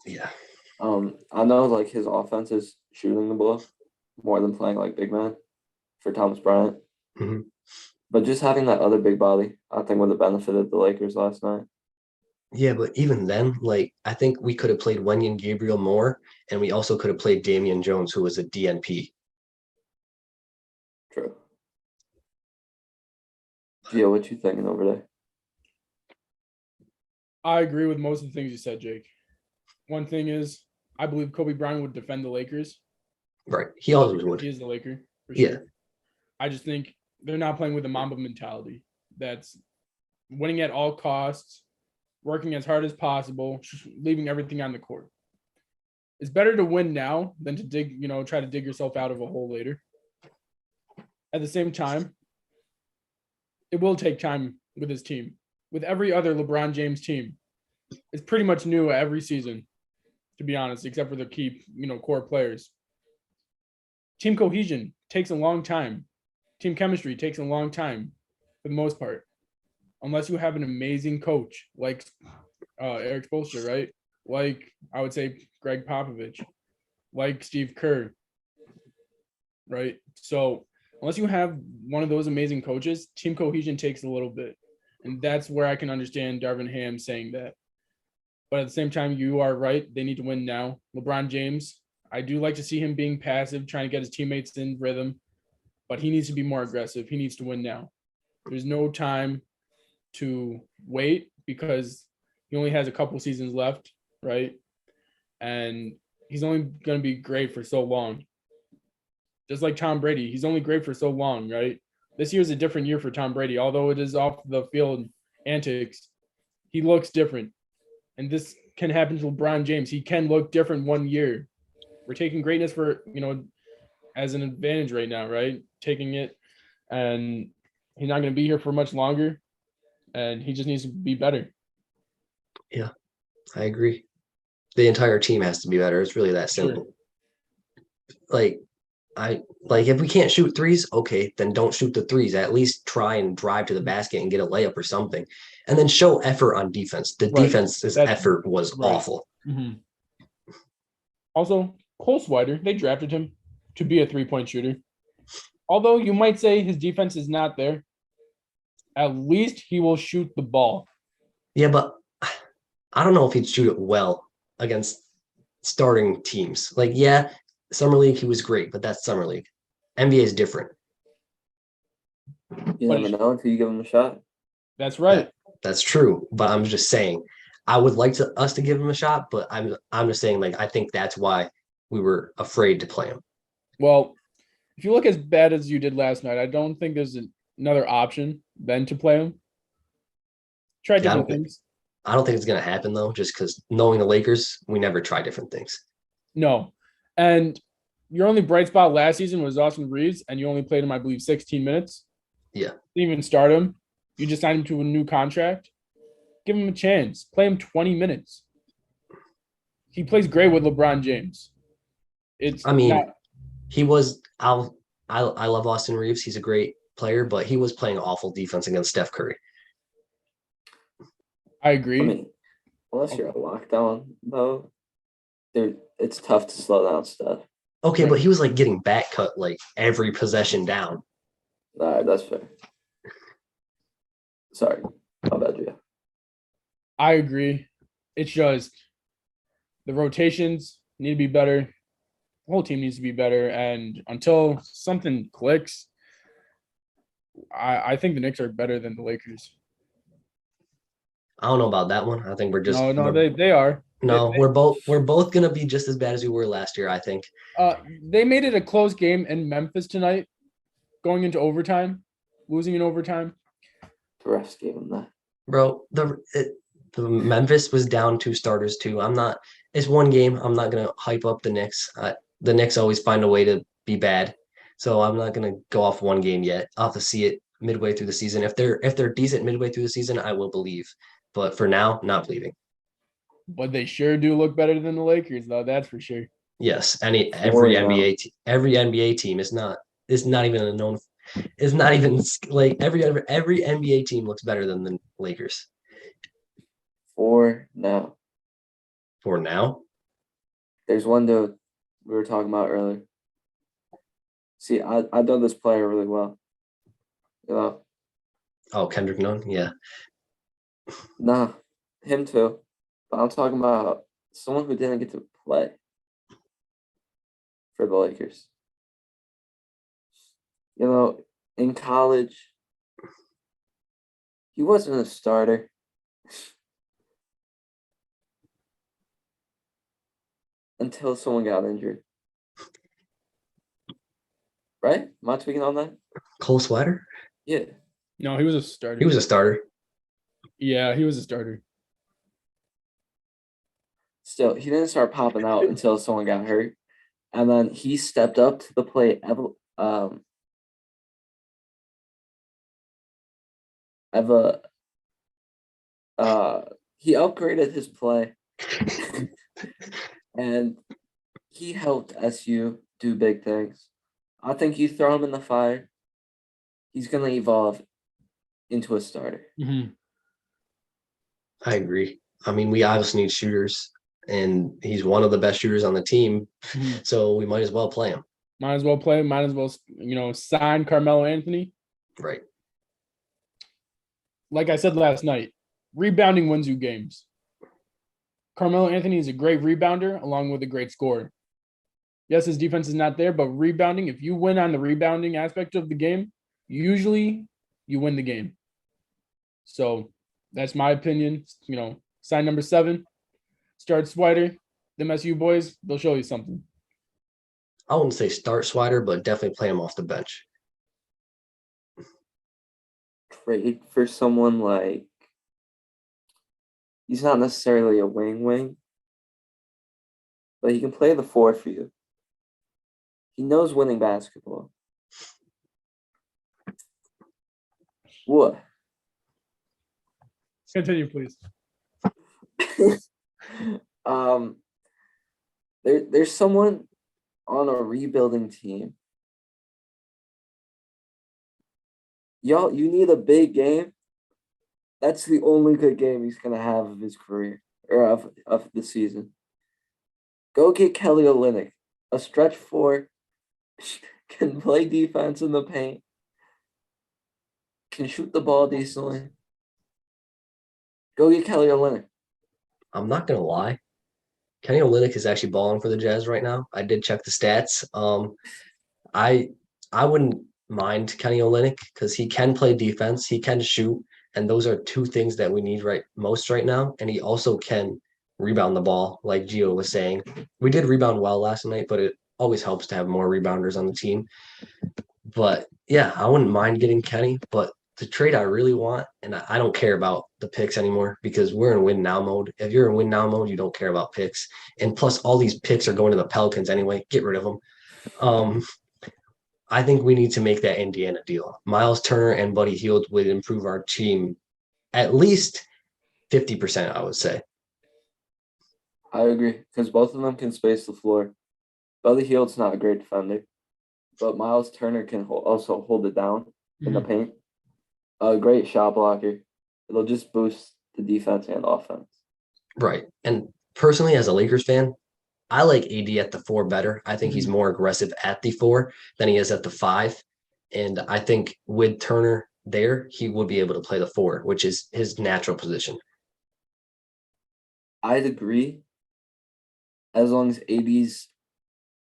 Yeah. I know like his offense is shooting the ball more than playing like big man for Thomas Bryant. Mm-hmm. But just having that other big body, I think would have benefited the Lakers last night. Yeah, but even then, like, I think we could have played Wenyen Gabriel more, and we also could have played Damian Jones, who was a DNP. True. Gio, what you thinking over there? I agree with most of the things you said, Jake. One thing is, I believe Kobe Bryant would defend the Lakers. Right. He always would. He is the Laker, for Yeah. sure. I just think they're not playing with a Mamba mentality. That's winning at all costs, working as hard as possible, leaving everything on the court. It's better to win now than to try to dig yourself out of a hole later. At the same time, it will take time with his team. With every other LeBron James team, is pretty much new every season, to be honest, except for the key, core players. Team cohesion takes a long time. Team chemistry takes a long time for the most part, unless you have an amazing coach like Eric Spoelstra, right? Like I would say Greg Popovich, like Steve Kerr, right? So unless you have one of those amazing coaches, team cohesion takes a little bit. And that's where I can understand Darvin Ham saying that. But at the same time, you are right. They need to win now. LeBron James, I do like to see him being passive, trying to get his teammates in rhythm, but he needs to be more aggressive. He needs to win now. There's no time to wait because he only has a couple seasons left, right? And he's only going to be great for so long. Just like Tom Brady, he's only great for so long, right? This year's a different year for Tom Brady. Although it is off the field antics, he looks different. And this can happen to LeBron James. He can look different one year. We're taking greatness for, as an advantage right now, right? Taking it, and he's not going to be here for much longer, and he just needs to be better. Yeah, I agree. The entire team has to be better. It's really that simple. Sure. If we can't shoot threes, okay, then don't shoot the threes. At least try and drive to the basket and get a layup or something. And then show effort on defense. The defense's effort was awful. Mm-hmm. Also, Cole Swider, they drafted him to be a three-point shooter. Although you might say his defense is not there, at least he will shoot the ball. Yeah, but I don't know if he'd shoot it well against starting teams. Summer League, he was great, but that's Summer League. NBA is different. You never know until you give him a shot. That's right. That's true, but I'm just saying, I would like us to give him a shot, but I'm just saying, I think that's why we were afraid to play him. Well, if you look as bad as you did last night, I don't think there's another option than to play him. Try different things. I don't think it's going to happen, though, just because knowing the Lakers, we never try different things. No. And your only bright spot last season was Austin Reeves, and you only played him, I believe, 16 minutes. Yeah. Didn't even start him. You just signed him to a new contract. Give him a chance. Play him 20 minutes. He plays great with LeBron James. He was – I love Austin Reeves. He's a great player, but he was playing awful defense against Steph Curry. I agree. Unless you're a lockdown, though, it's tough to slow down stuff. Okay, but he was getting back cut every possession down. All right, that's fair. Sorry, my bad, Gia. I agree. It's just the rotations need to be better. The whole team needs to be better, and until something clicks, I think the Knicks are better than the Lakers. I don't know about that one. I think we're just they are. No, we're both gonna be just as bad as we were last year, I think. They made it a close game in Memphis tonight, going into overtime, losing in overtime. The refs gave them that. Bro, the Memphis was down 2 starters too. It's one game. I'm not gonna hype up the Knicks. The Knicks always find a way to be bad. So I'm not gonna go off one game yet. I'll have to see it midway through the season. If they're decent midway through the season, I will believe. But for now, not believing. But they sure do look better than the Lakers, though. That's for sure. Yes, every NBA team is not even a known. It's not even every NBA team looks better than the Lakers. For now. There's one dude we were talking about earlier. See, I know this player really well. Oh, Kendrick Nunn, yeah. Nah, him too. But I'm talking about someone who didn't get to play for the Lakers. In college, he wasn't a starter. Until someone got injured. Right? Am I tweaking on that? Cole Swider? Yeah. No, he was a starter. He was a starter. Yeah, he was a starter. Still, he didn't start popping out until someone got hurt. And then he stepped up to the plate. he upgraded his play and he helped SU do big things. I think you throw him in the fire, he's going to evolve into a starter. Mhm. I agree. I mean, we obviously need shooters, and he's one of the best shooters on the team, Mhm. so we might as well play him. Might as well play. Might as well, sign Carmelo Anthony. Right. Like I said last night, rebounding wins you games. Carmelo Anthony is a great rebounder along with a great scorer. Yes, his defense is not there, but rebounding, if you win on the rebounding aspect of the game, usually you win the game. So that's my opinion. Sign number 7, start Swider. Them SU boys, they'll show you something. I wouldn't say start Swider, but definitely play him off the bench. Trade for someone like, he's not necessarily a wing, but he can play the 4 for you. He knows winning basketball. What? Continue, please. There's someone on a rebuilding team. Y'all, you need a big game. That's the only good game he's gonna have of his career or of the season. Go get Kelly Olynyk, a stretch 4, can play defense in the paint, can shoot the ball decently. Go get Kelly Olynyk. I'm not gonna lie. Kenny Olynyk is actually balling for the Jazz right now. I did check the stats. I wouldn't mind Kenny Olynyk because he can play defense, he can shoot, and those are two things that we need most right now. And he also can rebound the ball, like Gio was saying. We did rebound well last night, but it always helps to have more rebounders on the team. But yeah, I wouldn't mind getting Kenny, but the trade I really want, and I don't care about the picks anymore because we're in win now mode. If you're in win now mode, you don't care about picks. And plus, all these picks are going to the Pelicans anyway. Get rid of them. I think we need to make that Indiana deal. Miles Turner and Buddy Hield would improve our team at least 50%, I would say. I agree, because both of them can space the floor. Buddy Hield's not a great defender, but Miles Turner can also hold it down in the paint. A great shot blocker. It'll just boost the defense and offense. Right. And personally, as a Lakers fan, I like AD at the 4 better. I think he's more aggressive at the 4 than he is at the 5. And I think with Turner there, he would be able to play the 4, which is his natural position. I'd agree as long as AD's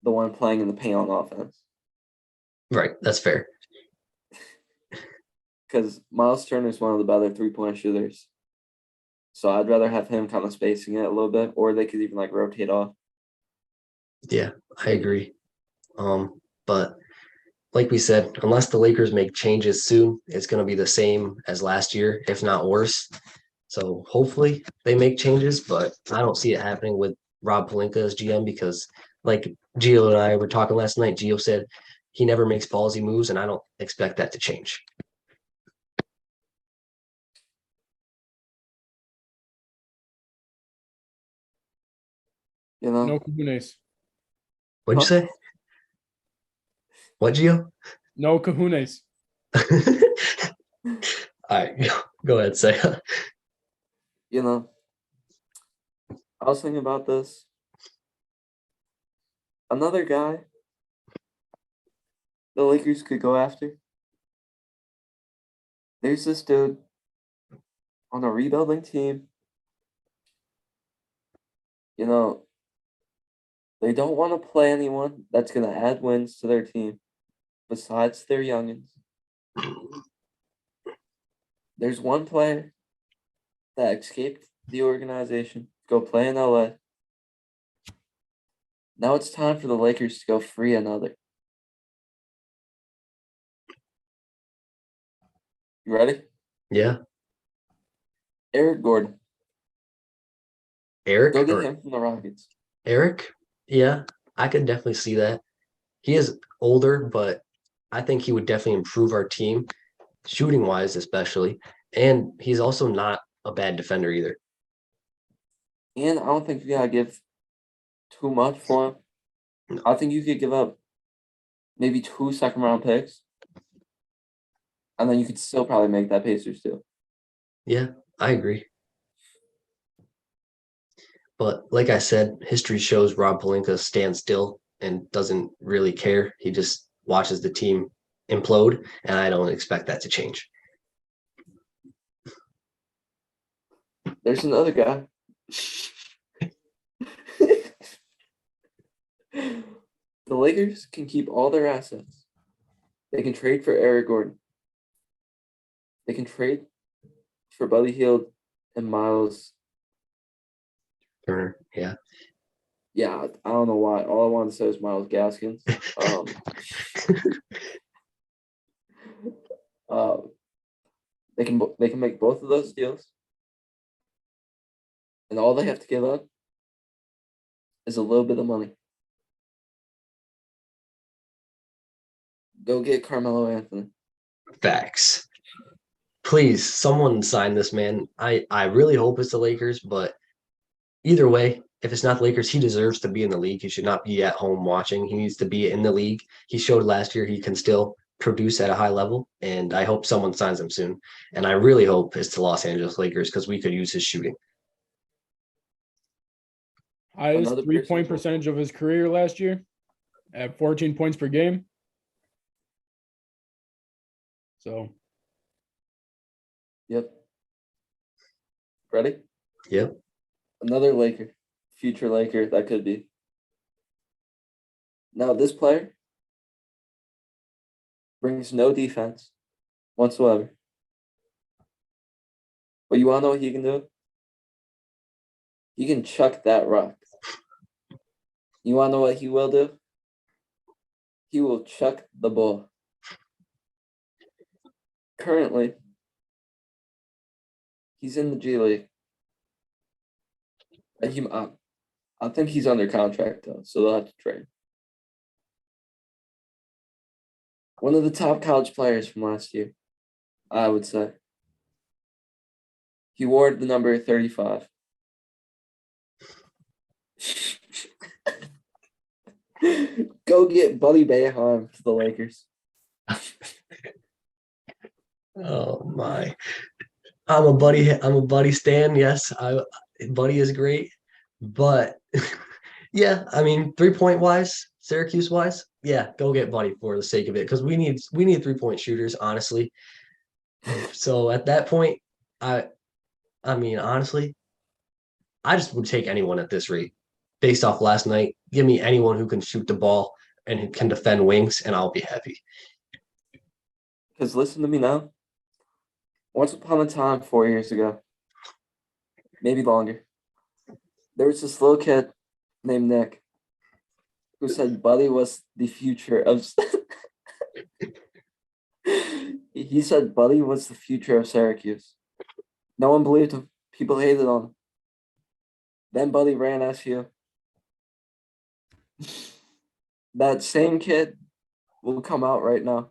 the one playing in the paint on offense. Right. That's fair. Because Miles Turner is one of the better 3-point shooters. So I'd rather have him kind of spacing it a little bit, or they could even rotate off. Yeah, I agree. But like we said, unless the Lakers make changes soon, it's going to be the same as last year, if not worse. So hopefully they make changes, but I don't see it happening with Rob Pelinka as GM because, like Gio and I were talking last night, Gio said he never makes ballsy moves, and I don't expect that to change. No kahunas. What'd you say? What, Gio? No kahunas. All right, go ahead, say. I was thinking about this. Another guy the Lakers could go after. There's this dude on a rebuilding team. They don't want to play anyone that's going to add wins to their team besides their youngins. There's one player that escaped the organization, go play in LA. Now it's time for the Lakers to go free another. You ready? Yeah. Eric Gordon. Eric? Go get him from the Rockets. Eric? Yeah, I could definitely see that. He is older, but I think he would definitely improve our team, shooting wise, especially. And he's also not a bad defender either. And I don't think you gotta give too much for him. No. I think you could give up maybe 2 second-round picks, and then you could still probably make that Pacers deal. Yeah, I agree. But like I said, history shows Rob Pelinka stands still and doesn't really care. He just watches the team implode, and I don't expect that to change. There's another guy. The Lakers can keep all their assets. They can trade for Eric Gordon. They can trade for Buddy Hield and Miles. Turner, yeah. Yeah, I don't know why. All I wanted to say was Miles Gaskins. They can make both of those deals, and all they have to give up is a little bit of money. Go get Carmelo Anthony. Facts. Please, someone sign this man. I really hope it's the Lakers, but either way, if it's not the Lakers, he deserves to be in the league. He should not be at home watching. He needs to be in the league. He showed last year he can still produce at a high level, and I hope someone signs him soon. And I really hope it's the Los Angeles Lakers because we could use his shooting. Highest Another 3-point person- percentage of his career last year at 14 points per game. So, Yep. Ready? Yep. Another Laker, future Laker that could be. Now, this player brings no defense whatsoever. But you want to know what he can do? He can chuck that rock. You want to know what he will do? He will chuck the ball. Currently, he's in the G League. I think he's under contract, though, so they'll have to trade. One of the top college players from last year, I would say. He wore the number 35. Go get Buddy Boeheim to the Lakers. Oh my. I'm a buddy stan. Yes, Buddy is great. But yeah, I mean, 3-point wise, Syracuse wise, yeah, go get Buddy for the sake of it. Because we need 3-point shooters, honestly. So at that point, I mean, honestly, I just would take anyone at this rate. Based off last night, give me anyone who can shoot the ball and who can defend wings, and I'll be happy. Because listen to me now. Once upon a time, 4 years ago, maybe longer, there was this little kid named Nick who said Buddy was the future of. He said Buddy was the future of Syracuse. No one believed him. People hated on him. Then Buddy ran SU. That same kid will come out right now.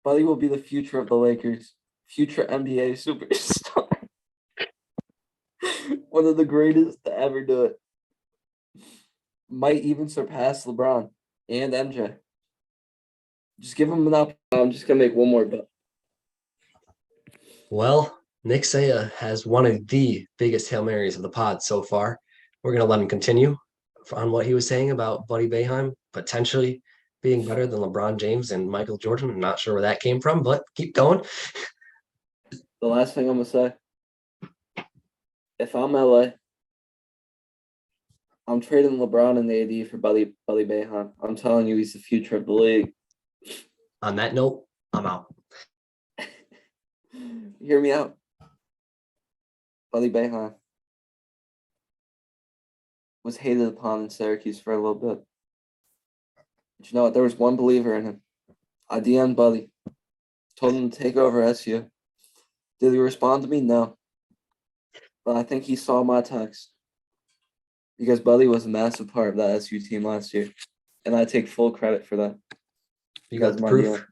Buddy will be the future of the Lakers, future NBA superstar. One of the greatest to ever do it. Might even surpass LeBron and MJ. Just give him an up. I'm just going to make one more bet. Well, Nick Saya has one of the biggest Hail Marys of the pod so far. We're going to let him continue on what he was saying about Buddy Boeheim potentially being better than LeBron James and Michael Jordan. I'm not sure where that came from, but keep going. The last thing I'm going to say. If I'm LA, I'm trading LeBron and AD for Buddy Boeheim. I'm telling you, he's the future of the league. On that note, I'm out. Hear me out. Buddy Boeheim was hated upon in Syracuse for a little bit. But you know what? There was one believer in him. I DM'd Buddy. Told him to take over SU. Did he respond to me? No. But I think he saw my text. Because Buddy was a massive part of that SU team last year. And I take full credit for that. You got the my proof? DM.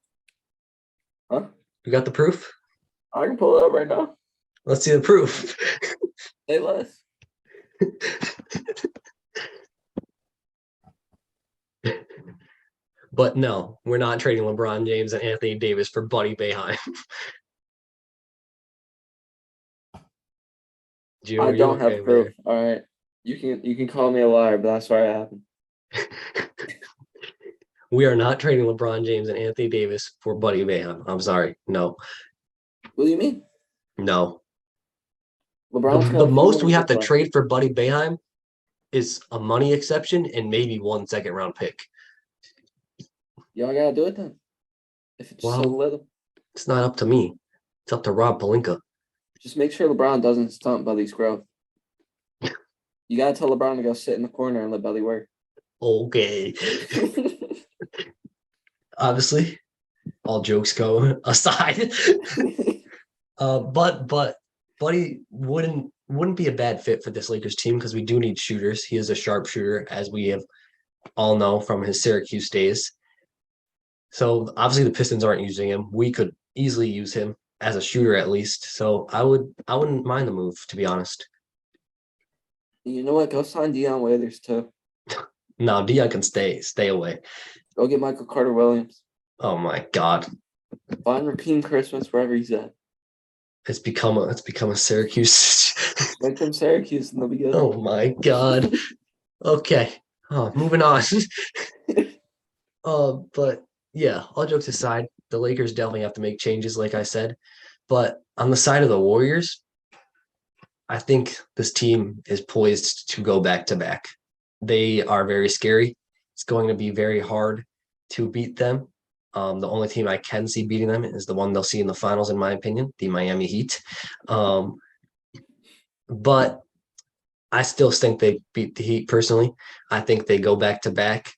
Huh? You got the proof? I can pull it up right now. Let's see the proof. Say less. But no, we're not trading LeBron James and Anthony Davis for Buddy Boeheim. Gio, I are you don't okay have proof. over All right. You can call me a liar, but that's why it happened. there? We are not trading LeBron James and Anthony Davis for Buddy Boeheim. I'm sorry. No, What do you mean? no. LeBron's got The a few most more we have years to left. trade for Buddy Boeheim is a money exception and maybe 1 second round pick. Y'all gotta do it then. If it's so Well, little, it's not up to me. It's up to Rob Pelinka. just make sure LeBron doesn't stunt Buddy's growth. You gotta tell LeBron to go sit in the corner and let Buddy work. Okay. Obviously, all jokes go aside. But Buddy wouldn't be a bad fit for this Lakers team because we do need shooters. He is a sharp shooter, as we have all know from his Syracuse days. So obviously the Pistons aren't using him. We could easily use him as a shooter at least. So I wouldn't mind the move, to be honest. You know what? Go sign Deion Waiters too. No, Dion can stay away. Go get Michael Carter Williams. Oh my God. Find Raheem Christmas wherever he's at. It's become a Syracuse. Make them Syracuse and they'll be good. Oh my God. Okay. Oh, moving on. But yeah, all jokes aside, the Lakers definitely have to make changes, like I said. But on the side of the Warriors, I think this team is poised to go back to back. They are very scary. It's going to be very hard to beat them. The only team I can see beating them is the one they'll see in the finals, in my opinion, the Miami Heat. But I still think they beat the Heat personally. I think they go back to back.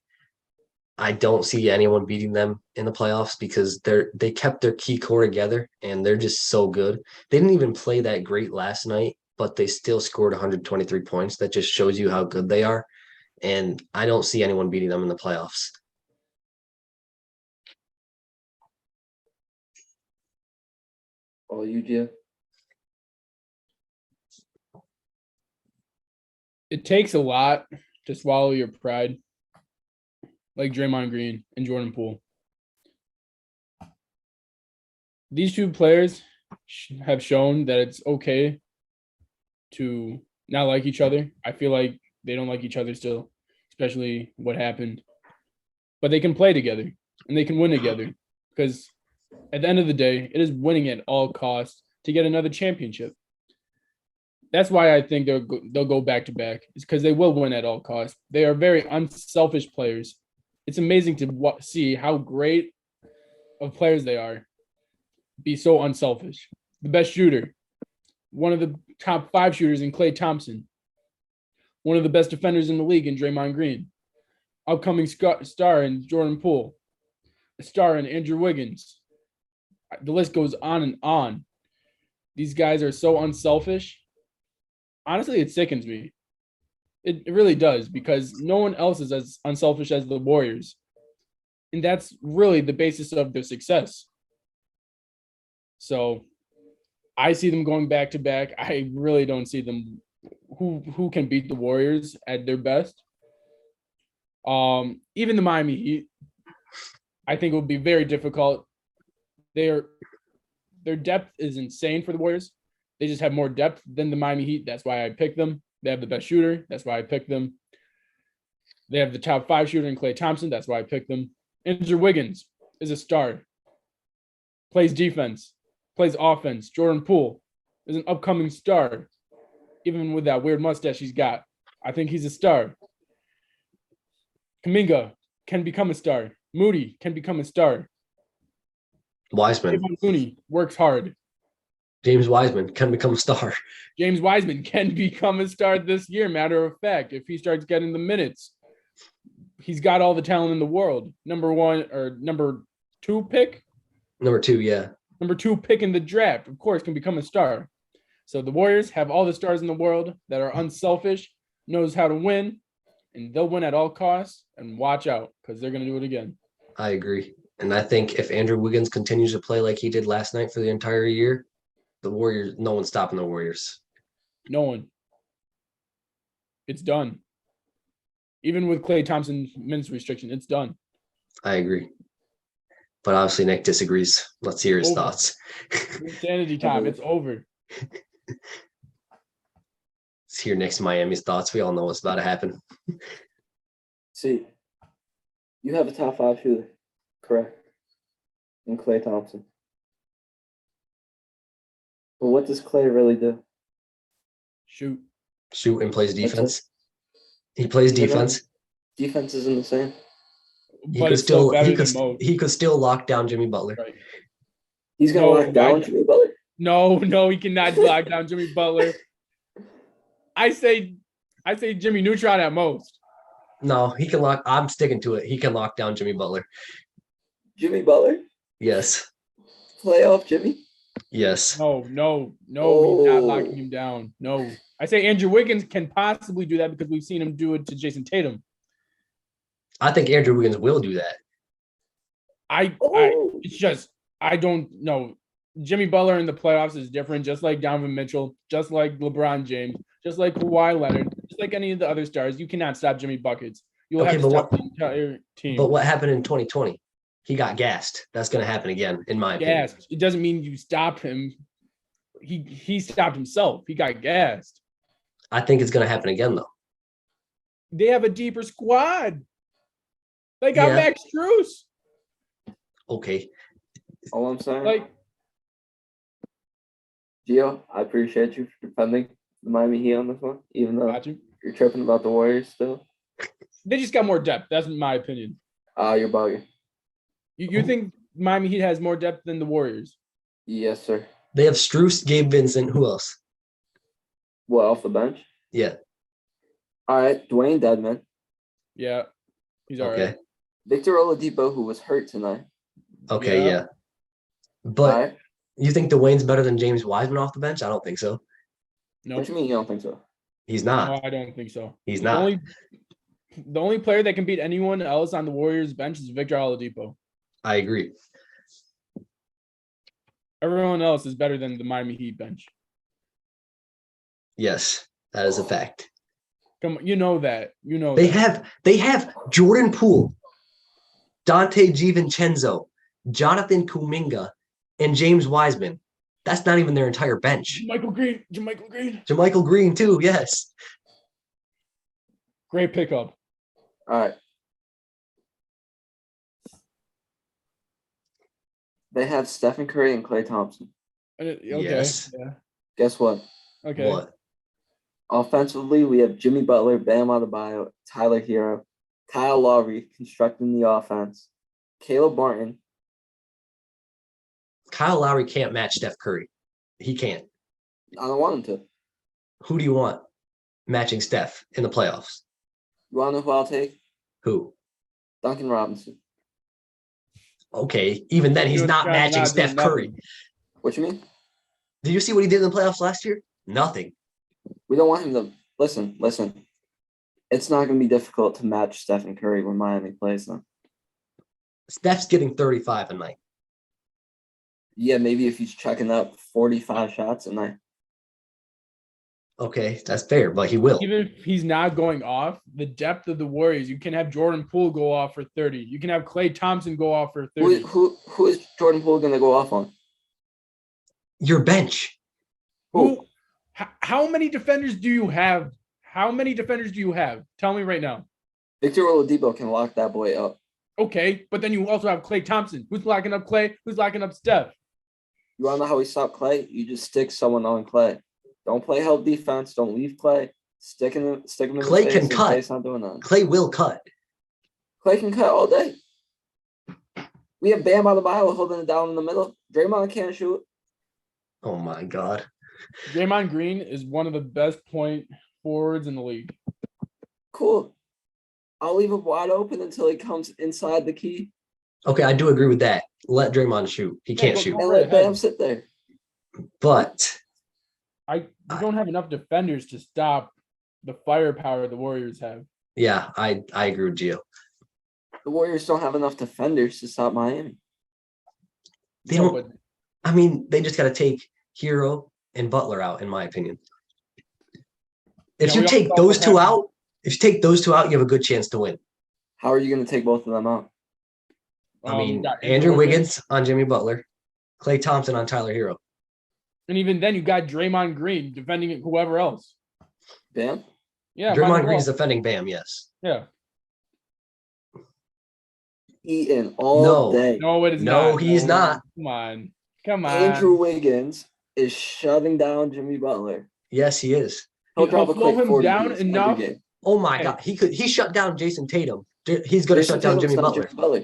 I don't see anyone beating them in the playoffs because they kept their key core together and they're just so good. They didn't even play that great last night, but they still scored 123 points. That just shows you how good they are. And I don't see anyone beating them in the playoffs. Oh, you do. It takes a lot to swallow your pride, like Draymond Green and Jordan Poole. These two players have shown that it's okay to not like each other. I feel like they don't like each other still, especially what happened. But they can play together and they can win together because at the end of the day, it is winning at all costs to get another championship. That's why I think they'll go back to back. It's because they will win at all costs. They are very unselfish players. It's amazing to see how great of players they are. Be so unselfish. The best shooter, one of the top 5 shooters in Klay Thompson, one of the best defenders in the league in Draymond Green, upcoming star in Jordan Poole, a star in Andrew Wiggins. The list goes on and on. These guys are so unselfish. Honestly, it sickens me. It really does because no one else is as unselfish as the Warriors. And that's really the basis of their success. So I see them going back to back. I really don't see them who can beat the Warriors at their best. Even the Miami Heat, I think it would be very difficult. Their depth is insane for the Warriors. They just have more depth than the Miami Heat. That's why I picked them. They have the best shooter. That's why I picked them. They have the top 5 shooter in Klay Thompson. That's why I picked them. Andrew Wiggins is a star. Plays defense. Plays offense. Jordan Poole is an upcoming star. Even with that weird mustache he's got. I think he's a star. Kuminga can become a star. Moody can become a star. Wiseman. Javon Looney works hard. James Wiseman can become a star. James Wiseman can become a star this year, matter of fact, if he starts getting the minutes. He's got all the talent in the world. Number 2 pick? Number 2, yeah. Number 2 pick in the draft, of course, can become a star. So the Warriors have all the stars in the world that are unselfish, knows how to win, and they'll win at all costs. And watch out, because they're going to do it again. I agree. And I think if Andrew Wiggins continues to play like he did last night for the entire year, the Warriors, no one's stopping the Warriors. No one. It's done. Even with Klay Thompson minutes restriction, it's done. I agree. But obviously Nick disagrees. Let's hear his Over. thoughts. Insanity time. It's over. Let's hear Nick's Miami's thoughts. We all know what's about to happen. See, you have a top 5 shooter, correct? And Klay Thompson. But what does Klay really do? Shoot. Shoot and plays That's defense. He plays Even though defense. Defense isn't the same. But it's still better than most. He could still lock down Jimmy Butler. Right. He's gonna lock down Jimmy Butler. No, he cannot lock down Jimmy Butler. I say Jimmy Neutron at most. No, he can lock. I'm sticking to it. He can lock down Jimmy Butler. Jimmy Butler? Yes. Playoff Jimmy? Yes. No, he's not locking him down. No. I say Andrew Wiggins can possibly do that because we've seen him do it to Jason Tatum. I think Andrew Wiggins will do that. It's just, I don't know. Jimmy Butler in the playoffs is different, just like Donovan Mitchell, just like LeBron James, just like Kawhi Leonard, just like any of the other stars. You cannot stop Jimmy buckets. You'll have to stop the entire team. But what happened in 2020? He got gassed. That's going to happen again, in my opinion. Gassed. It doesn't mean you stop him. He stopped himself. He got gassed. I think it's going to happen again, though. They have a deeper squad. They got Max Strus. Okay. All I'm saying, Like, Gio, I appreciate you for defending the Miami Heat on this one, even though got you. you're tripping about the Warriors still. They just got more depth. That's my opinion. You're bugging. You think Miami Heat has more depth than the Warriors? Yes, sir. They have Strus, Gabe Vincent. Who else? What, off the bench? Yeah. All right, Dwayne Dedman. Yeah. He's all Okay. right. Victor Oladipo, who was hurt tonight. Okay, yeah. But you think Dwayne's better than James Wiseman off the bench? I don't think so. No. What do you mean you don't think so? He's not. No, I don't think so. He's not. The only player that can beat anyone else on the Warriors bench is Victor Oladipo. I agree. Everyone else is better than the Miami Heat bench. Yes, that is a fact. Come on, you know that. They have Jordan Poole, Dante DiVincenzo, Jonathan Kuminga, and James Wiseman. That's not even their entire bench. JaMychal Green too, yes. Great pickup. All right. They have Stephen Curry and Klay Thompson. Okay. Yes. Yeah. Guess what? Okay. What? Offensively, we have Jimmy Butler, Bam Adebayo, Tyler Hero, Kyle Lowry constructing the offense, Caleb Martin. Kyle Lowry can't match Steph Curry. He can't. I don't want him to. Who do you want matching Steph in the playoffs? You want to know who I'll take? Who? Duncan Robinson. Okay, even then he's not matching Steph Curry. What you mean? Did you see what he did in the playoffs last year? Nothing. We don't want him to listen. It's not going to be difficult to match Stephen Curry when Miami plays them. Steph's getting 35 a night. Yeah, maybe if he's checking up 45 shots a night. Okay, that's fair, but he will. Even if he's not going off, the depth of the Warriors, you can have Jordan Poole go off for 30. You can have Klay Thompson go off for 30. Who is Jordan Poole going to go off on? Your bench. How many defenders do you have? Tell me right now. Victor Oladipo can lock that boy up. Okay, but then you also have Klay Thompson. Who's locking up Klay? Who's locking up Steph? You want to know how we stop Klay? You just stick someone on Klay. Don't play help defense. Don't leave Klay. Stick him in Klay the face. can cut. Klay's not doing that. Klay will cut. Klay can cut all day. We have Bam Adebayo holding it down in the middle. Draymond can't shoot. Oh my God. Draymond Green is one of the best point forwards in the league. Cool. I'll leave him wide open until he comes inside the key. Okay, I do agree with that. Let Draymond shoot. He can't shoot. And let Bam sit there. But You don't have enough defenders to stop the firepower the Warriors have. yeah, I agree with Gio. The Warriors don't have enough defenders to stop Miami. They don't. I mean, they just got to take Hero and Butler out, in my opinion. If Yeah, you we all take saw those what two happened. out, if you take those two out, you have a good chance to win. How are you going to take both of them out? I We mean, got Andrew Wiggins on Jimmy Butler, Klay Thompson on Tyler Hero. and even then you got Draymond Green defending whoever else. Bam? Yeah, might as Draymond well. Green's defending Bam, yes. Yeah. Eating all No. day. No, it is No, not. he's not. Come on. Come on. Andrew Wiggins is shutting down Jimmy Butler. Yes, he is. He'll drop a slow quick him 40 down piece enough. every game. Oh my Hey. God, he shut down Jason Tatum. He's gonna shut down Tatum's Jimmy not Butler. Jimmy Butler.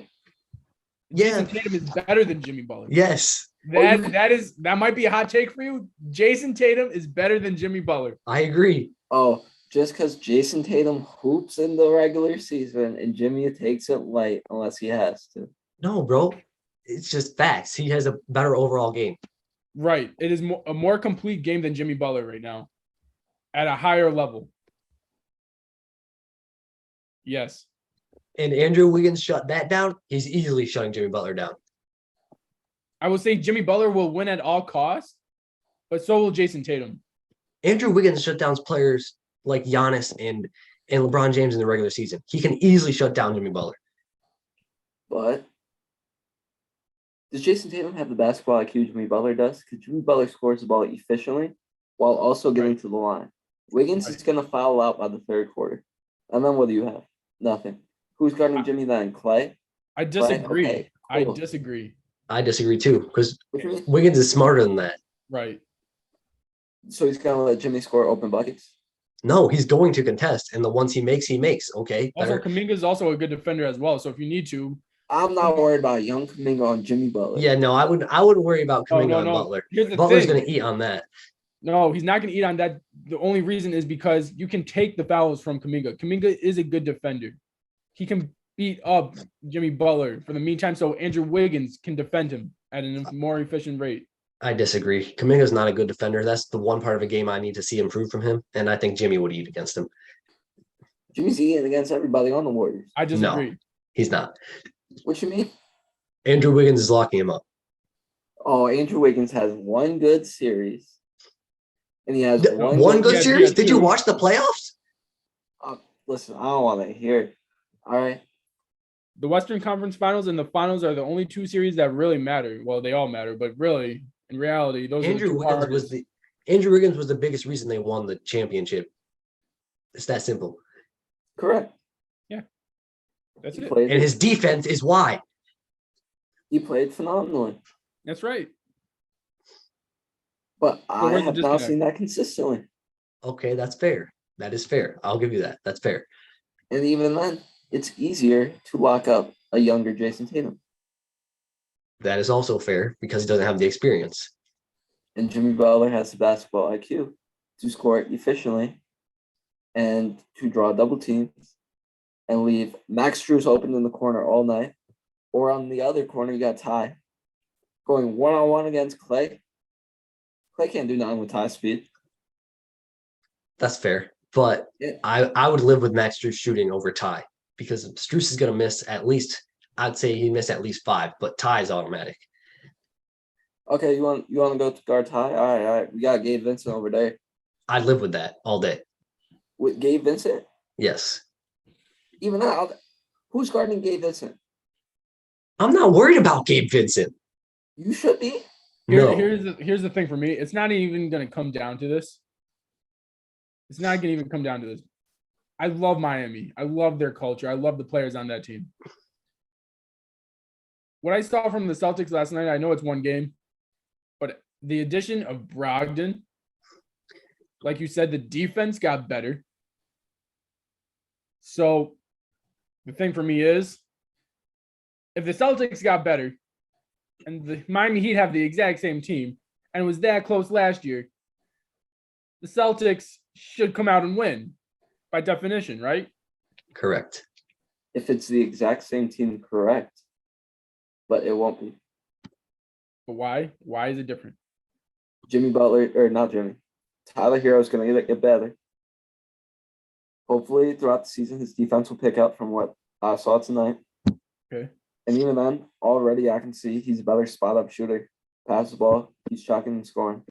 Jason Yeah. Tatum is better than Jimmy Butler. Yes, That might be a hot take for you. Jason Tatum is better than Jimmy Butler. I agree. Oh, just because Jason Tatum hoops in the regular season and Jimmy takes it light unless he has to. No, bro, it's just facts. He has a better overall game. Right. It is a more complete game than Jimmy Butler right now at a higher level. Yes. And Andrew Wiggins shut that down. He's easily shutting Jimmy Butler down. I would say Jimmy Butler will win at all costs, but so will Jason Tatum. Andrew Wiggins shut down players like Giannis and LeBron James in the regular season. He can easily shut down Jimmy Butler. But does Jason Tatum have the basketball IQ Jimmy Butler does? Because Jimmy Butler scores the ball efficiently while also getting to the line. Wiggins is going to foul out by the third quarter. And then what do you have? Nothing. Who's guarding Jimmy then? Clay? I disagree. Okay, I cool. disagree. I disagree too, because What you mean? Wiggins is smarter than that. Right. So he's going to let Jimmy score open buckets? No, he's going to contest, and the ones he makes, he makes. Okay, Also, better. Kuminga is also a good defender as well. So if you need to, I'm not worried about young Kuminga on Jimmy Butler. Yeah, no, I wouldn't worry about Kuminga on no. Butler. Here's the Butler's thing. going to eat on that. No, he's not going to eat on that. The only reason is because you can take the fouls from Kuminga. Kuminga is a good defender. He can beat up Jimmy Butler for the meantime, so Andrew Wiggins can defend him at a more efficient rate. I disagree. Kuminga's not a good defender. That's the one part of a game I need to see improve from him, and I think Jimmy would eat against him. Jimmy's eating against everybody on the Warriors. I disagree. No, he's not. What you mean? Andrew Wiggins is locking him up. Oh, Andrew Wiggins has one good series. And he has One good yeah, series? yeah, Did you two. watch the playoffs? Listen, I don't want to hear it. All right. The Western Conference Finals and the Finals are the only two series that really matter. Well, they all matter, but really, in reality, those are the two hardest. Andrew Wiggins was the biggest reason they won the championship. It's that simple. Correct. That's He it. played, And his defense is why. he played phenomenally. That's right. But I where's the have not disconnect? seen that consistently. Okay, that's fair. That is fair. I'll give you that. That's fair. And even then, it's easier to lock up a younger Jason Tatum. That is also fair because he doesn't have the experience. And Jimmy Butler has the basketball IQ to score efficiently and to draw double teams and leave Max Strus open in the corner all night. Or on the other corner, you got Ty going one-on-one against Clay. Clay can't do nothing with Ty speed. That's fair. But Yeah. I would live with Max Strus shooting over Ty because Strus is going to miss at least, I'd say he'd miss at least 5, but Ty is automatic. Okay, you want to go to guard Ty? All right. We got Gabe Vincent over there. I'd live with that all day. With Gabe Vincent? Yes. Even now, who's guarding Gabe Vincent? I'm not worried about Gabe Vincent. You should be. No. Here's the thing for me. It's not even going to come down to this. It's not going to even come down to this. I love Miami. I love their culture. I love the players on that team. What I saw from the Celtics last night, I know it's one game, but the addition of Brogdon, like you said, the defense got better. So the thing for me is, if the Celtics got better and the Miami Heat have the exact same team and was that close last year, the Celtics should come out and win by definition, right? Correct. If it's the exact same team, correct. But it won't be. But why? Why is it different? Jimmy Butler, or not Jimmy, Tyler Hero is going to get better. Hopefully, throughout the season, his defense will pick up from what I saw tonight. Okay. And even then, already I can see he's a better spot-up shooter. Pass the ball, he's chucking and scoring.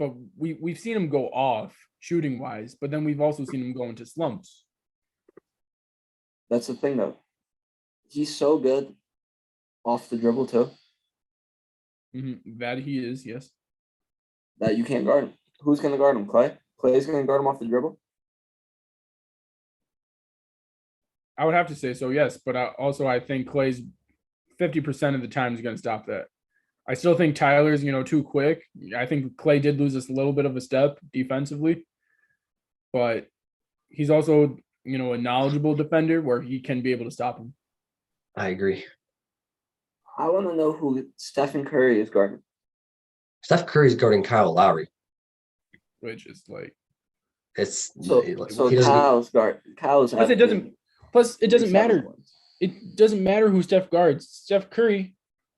but we've seen him go off shooting wise, but then we've also seen him go into slumps. That's the thing, though. He's so good off the dribble, too, That he is, yes. that you can't guard him. Who's going to guard him? Clay? Clay's going to guard him off the dribble? I would have to say so, yes. But I think Clay's 50% of the time is going to stop that. I still think Tyler's, too quick. I think Clay did lose us a little bit of a step defensively, but he's also, a knowledgeable defender where he can be able to stop him. I agree. I want to know who Stephen Curry is guarding. Steph Curry's guarding Kyle Lowry. Which is like It's So he doesn't. Kyle's plus it doesn't matter. It doesn't matter who Steph guards. Steph Curry,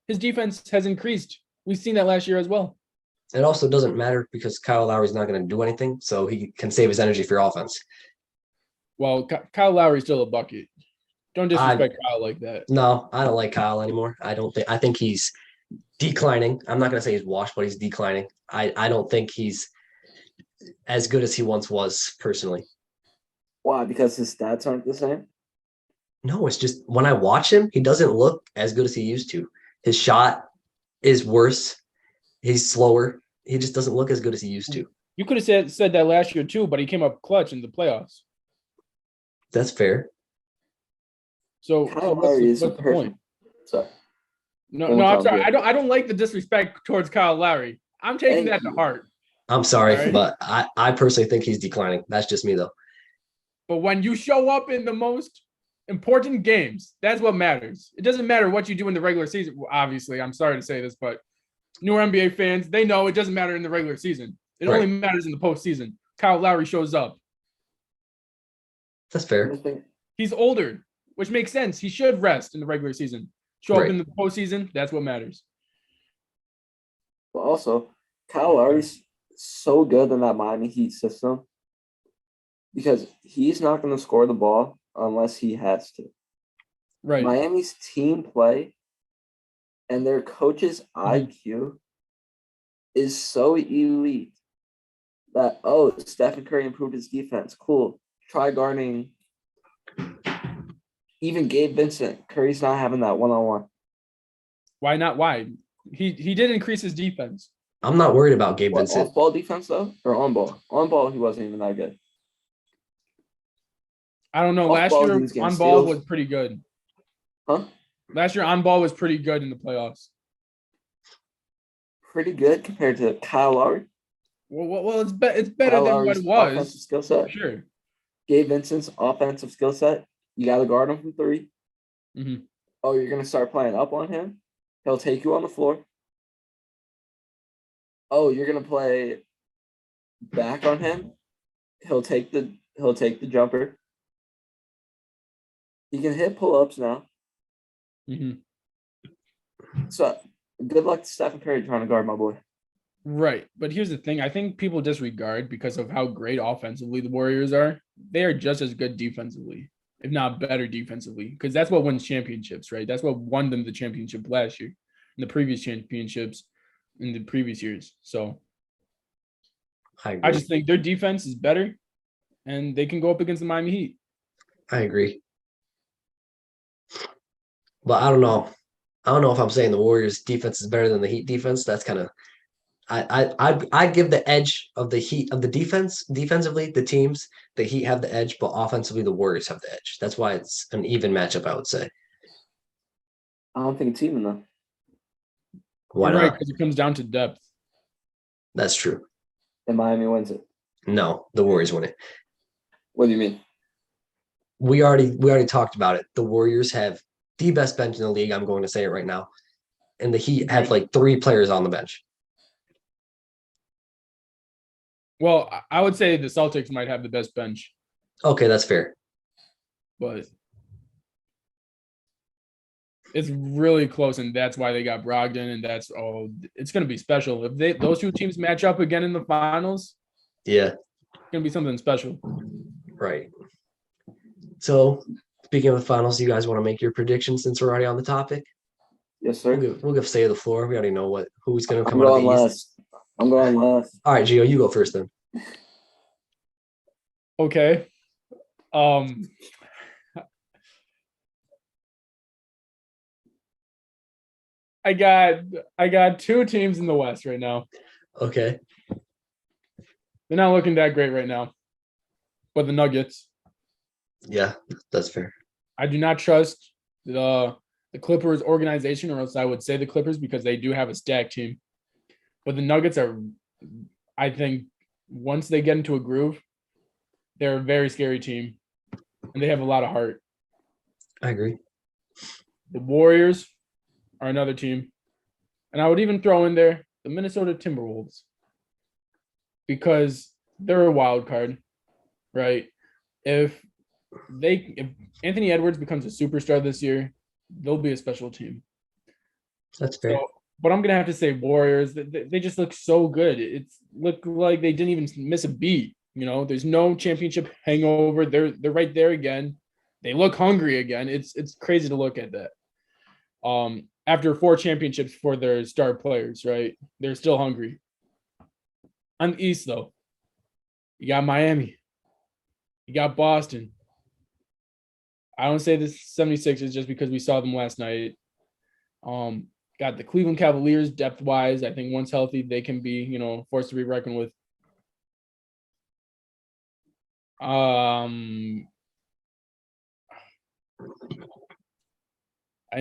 his defense has increased. We've seen that last year as well. It also doesn't matter because Kyle Lowry's not going to do anything, so he can save his energy for offense. Well, Kyle Lowry's still a bucket. Don't disrespect Kyle like that. No, I don't like Kyle anymore. I think he's declining. I'm not going to say he's washed, but he's declining. I don't think he's as good as he once was personally. Why? Because his stats aren't the same? No, it's just when I watch him, he doesn't look as good as he used to. His shot is worse. He's slower. He just doesn't look as good as he used to. You could have said that last year too, but he came up clutch in the playoffs. That's fair. So what's the point? Sorry. No, I'm sorry. I don't like the disrespect towards Kyle Lowry. I'm taking that to heart. I'm sorry, Right. but I personally think he's declining. That's just me, though. But when you show up in the most important games, that's what matters. It doesn't matter what you do in the regular season. Well, obviously, I'm sorry to say this, but newer NBA fans, they know it doesn't matter in the regular season. It only matters in the postseason. Kyle Lowry shows up. That's fair. He's older, which makes sense. He should rest in the regular season. Show up in the postseason. That's what matters. But also, Kyle Lowry's so good in that Miami Heat system because he's not going to score the ball unless he has to. Right. Miami's team play and their coach's IQ is so elite that, Stephen Curry improved his defense. Cool. Try guarding even Gabe Vincent. Curry's not having that one-on-one. Why not? Why? He did increase his defense. I'm not worried about Gabe Vincent. Off-ball defense, though? Or on-ball? On-ball, he wasn't even that good. I don't know. Last year, on-ball was pretty good. Huh? Last year, on-ball was pretty good in the playoffs. Pretty good compared to Kyle Lowry? Well, it's better Kyle than Lowry's what it was. offensive skill set. Sure. Gabe Vincent's offensive skill set. You got to guard him from three. Mm-hmm. Oh, you're going to start playing up on him? He'll take you on the floor. Oh, you're going to play back on him? He'll take the jumper. He can hit pull-ups now. Mm-hmm. So, good luck to Stephen Curry trying to guard my boy. Right. But here's the thing. I think people disregard because of how great offensively the Warriors are. They are just as good defensively, if not better defensively, because that's what wins championships, right? That's what won them the championship last year and the previous championships in the previous years. So I just think their defense is better and they can go up against the Miami Heat. I agree. But I don't know. I don't know if I'm saying the Warriors defense is better than the Heat defense. That's kind of I give the edge of the Heat of the defensively, the teams, the Heat have the edge, but offensively the Warriors have the edge. That's why it's an even matchup, I would say. I don't think it's even, though. Why You're not? right, because it comes down to depth. That's true. And Miami wins it. No, the Warriors win it. What do you mean? We already talked about it. The Warriors have the best bench in the league. I'm going to say it right now. And the Heat have like 3 players on the bench. Well, I would say the Celtics might have the best bench. Okay, that's fair. But it's really close, and that's why they got Brogdon, and it's going to be special. If those two teams match up again in the finals, yeah, it's going to be something special. Right. So, speaking of the finals, do you guys want to make your predictions since we're already on the topic? Yes, sir. We'll give say of the floor. We already know who's going to come I'm out of going the last. East. I'm going last. All right, Gio, you go first then. Okay. I got two teams in the West right now. Okay. They're not looking that great right now. But the Nuggets, Yeah, that's fair. I do not trust the Clippers organization, or else I would say the Clippers, because they do have a stacked team. But the Nuggets are, I think, once they get into a groove, they're a very scary team, and they have a lot of heart. I agree. The Warriors are another team, and I would even throw in there the Minnesota Timberwolves, because they're a wild card, right? If Anthony Edwards becomes a superstar this year, they'll be a special team. That's fair. So, but I'm gonna have to say Warriors. They just look so good. It's look like they didn't even miss a beat. You know, there's no championship hangover. They're right there again. They look hungry again. It's crazy to look at that. After 4 championships for their star players, right? They're still hungry. On the East, though, you got Miami. You got Boston. I don't say this 76ers just because we saw them last night. Got the Cleveland Cavaliers depth-wise. I think once healthy, they can be, forced to be reckoned with. I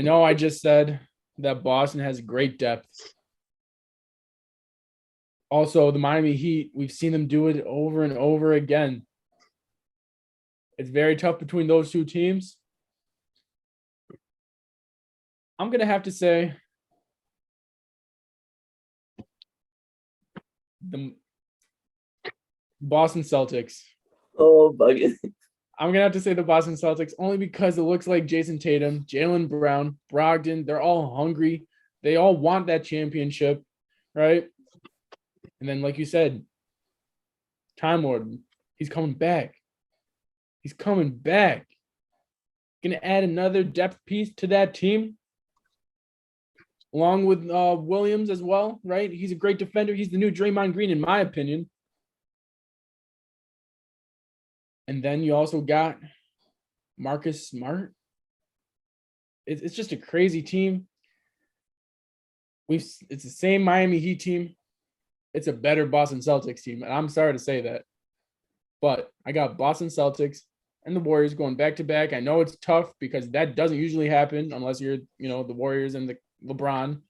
know I just said that Boston has great depth. Also, the Miami Heat, we've seen them do it over and over again. It's very tough between those two teams. I'm going to have to say the Boston Celtics. Oh, bugging. I'm going to have to say the Boston Celtics only because it looks like Jason Tatum, Jaylen Brown, Brogdon, they're all hungry. They all want that championship, right? And then, like you said, Time Lord, he's coming back. He's coming back. Going to add another depth piece to that team, along with Williams as well, right? He's a great defender. He's the new Draymond Green, in my opinion. And then you also got Marcus Smart. It's just a crazy team. It's the same Miami Heat team. It's a better Boston Celtics team. And I'm sorry to say that. But I got Boston Celtics and the Warriors going back to back. I know it's tough because that doesn't usually happen unless you're, the Warriors and the LeBron.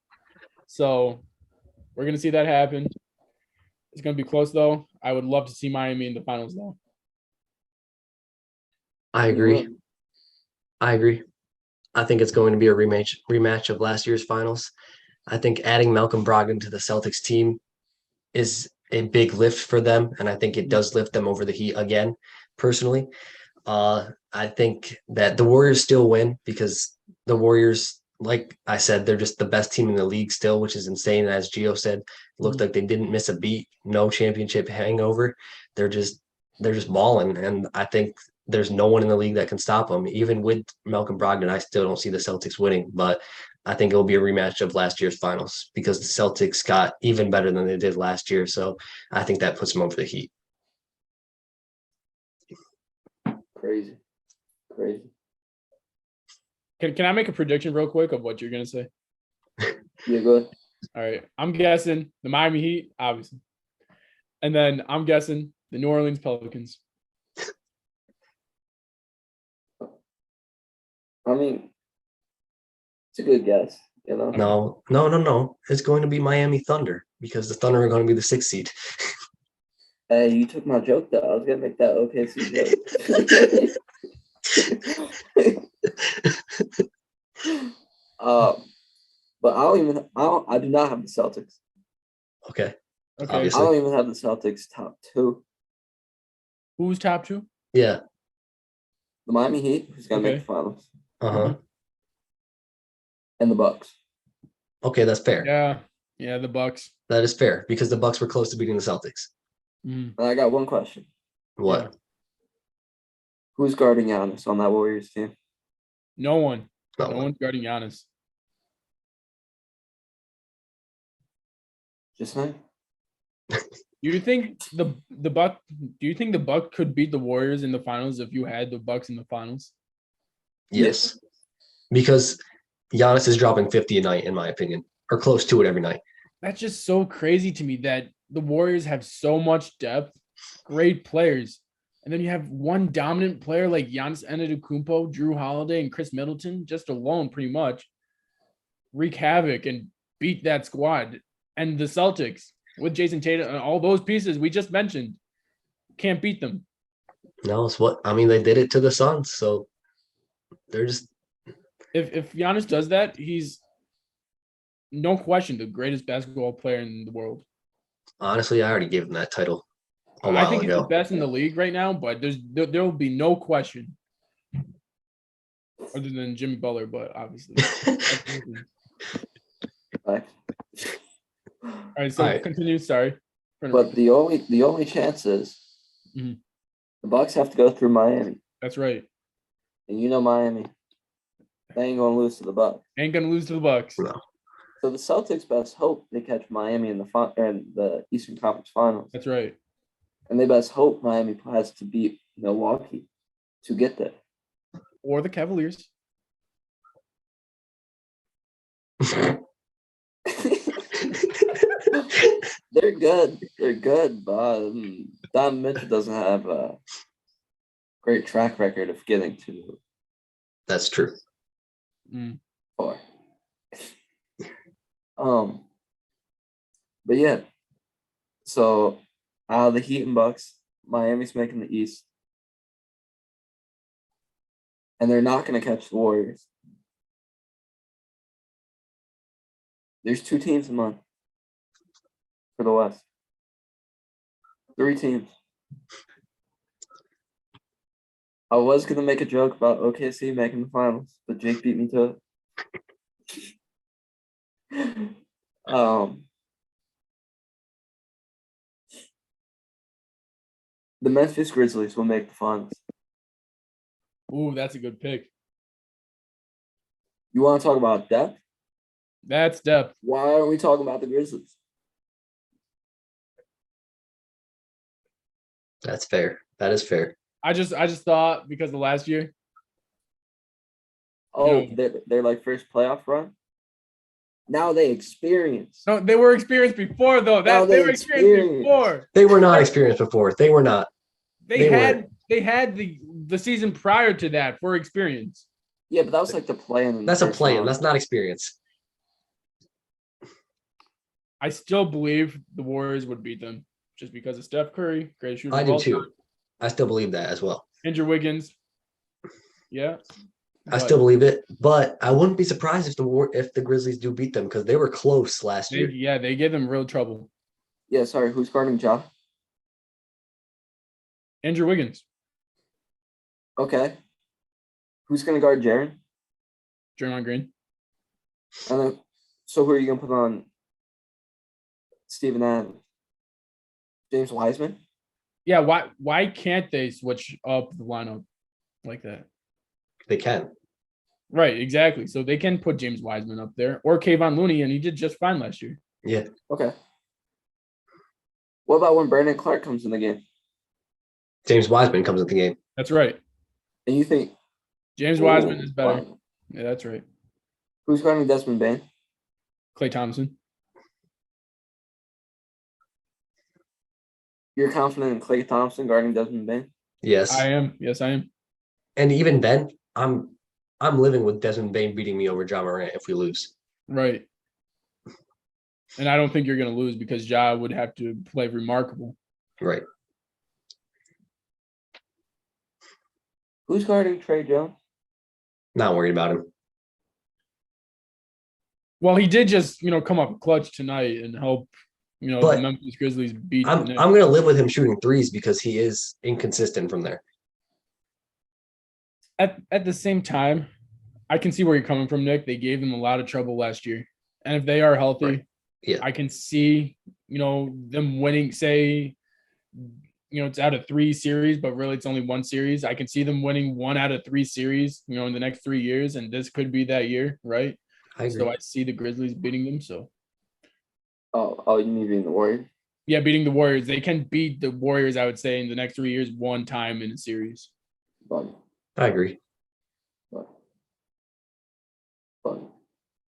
So we're going to see that happen. It's going to be close, though. I would love to see Miami in the finals, though. I agree. I think it's going to be a rematch of last year's finals. I think adding Malcolm Brogdon to the Celtics team is a big lift for them, and I think it does lift them over the Heat again, personally. I think that the Warriors still win because the Warriors, like I said, they're just the best team in the league still, which is insane. As Gio said, it looked like they didn't miss a beat, no championship hangover. They're just balling, and I think there's no one in the league that can stop them. Even with Malcolm Brogdon, I still don't see the Celtics winning, but I think it'll be a rematch of last year's finals because the Celtics got even better than they did last year. So I think that puts them over the Heat. Crazy. Can I make a prediction real quick of what you're going to say? Yeah, go ahead. All right. I'm guessing the Miami Heat, obviously. And then I'm guessing the New Orleans Pelicans. I mean, it's a good guess, No. It's going to be Miami Thunder because the Thunder are going to be the 6th seed. Hey, you took my joke, though. I was going to make that OKC joke. But I do not have the Celtics. Okay. Obviously. I don't even have the Celtics top 2. Who's top 2? Yeah. The Miami Heat, who's going to make the finals. Uh-huh. And the Bucks. Okay, that's fair. Yeah, the Bucks. That is fair because the Bucks were close to beating the Celtics. And I got one question. What? Yeah. Who's guarding Giannis on that Warriors team? No one. No one's guarding Giannis. Just saying. Do you think the Buck? Do you think the Buck could beat the Warriors in the finals if you had the Bucks in the finals? Yes, because Giannis is dropping 50 a night, in my opinion, or close to it every night. That's just so crazy to me that the Warriors have so much depth, great players, and then you have one dominant player like Giannis Antetokounmpo, Drew Holiday, and Chris Middleton just alone, pretty much wreak havoc and beat that squad. And the Celtics with Jason Tatum and all those pieces we just mentioned can't beat them. No, it's what I mean. They did it to the Suns, so they're just If Giannis does that, he's no question the greatest basketball player in the world. honestly. I already gave them that title a I while think he's the ago. best in the league right now, but there will be no question other than Jimmy Butler, but obviously. Like, All right, so All right. continue. Sorry. but the only chance is Mhm. the Bucks have to go through Miami, That's right. and you know Miami, they ain't gonna lose to the Bucks. Ain't gonna lose to the Bucks. No. So the Celtics best hope they catch Miami in the Eastern Conference Finals, That's right. and they best hope Miami has to beat Milwaukee to get there. Or the Cavaliers. They're good. They're good, but Don Mitchell doesn't have a great track record of getting to That's true. Mm. four. But yeah. So out of the Heat and Bucks, Miami's making the East. And they're not gonna catch the Warriors. There's 2 teams a month for the West. 3 teams. I was gonna make a joke about OKC making the finals, but Jake beat me to it. The Memphis Grizzlies will make the finals. Ooh, that's a good pick. You want to talk about depth? That's depth. Why aren't we talking about the Grizzlies? That's fair. That is fair. I just thought because of last year. Oh, Yeah. they're like first playoff run. Now they experience. No, they were experienced before though. Now They they were experienced before. They were not experienced before. They were not. They were. had the season prior to that for experience. Yeah, but that was like the play-in. That's a play-in. That's not experience. I still believe the Warriors would beat them just because of Steph Curry, great shooter. I do too. I still believe that as well. Andrew Wiggins. Yeah. I still believe it, but I wouldn't be surprised if the Grizzlies do beat them because they were close last year. They gave them real trouble. Yeah, sorry. Who's guarding Ja? Andrew Wiggins, Okay. Who's gonna guard Jaren? Draymond Green. And then, so who are you gonna put on Steven Adams? James Wiseman? Yeah, why can't they switch up the lineup like that? They can. Right, exactly. So they can put James Wiseman up there or Kayvon Looney, and he did just fine last year. Yeah. Okay. What about when Brandon Clark comes in the game? James Wiseman comes in the game. That's right. And you think James Wiseman is better. wow. Yeah, that's right. Who's guarding Desmond Bain? Klay Thompson. You're confident in Klay Thompson guarding Desmond Bain? Yes. I am. Yes, I am. And even then, I'm living with Desmond Bain beating me over John Morant if we lose. Right. And I don't think you're going to lose because Ja would have to play remarkable. Right. Who's guarding Trey Jones? Not worried about him. Well, he did just, come up clutch tonight and help, But the Memphis Grizzlies beat I'm the Knicks. going to live with him shooting threes because he is inconsistent from there. At the same time, I can see where you're coming from, Nick. They gave them a lot of trouble last year. And if they are healthy, Right. Yeah. I can see, them winning, say, it's out of 3 series, but really it's only 1 series. I can see them winning 1 out of 3 series, in the next 3 years. And this could be that year, right? I agree. So I see the Grizzlies beating them. So Oh, you mean being the Warriors? Yeah, beating the Warriors. They can beat the Warriors, I would say, in the next 3 years, one time in a series. But, I agree. but.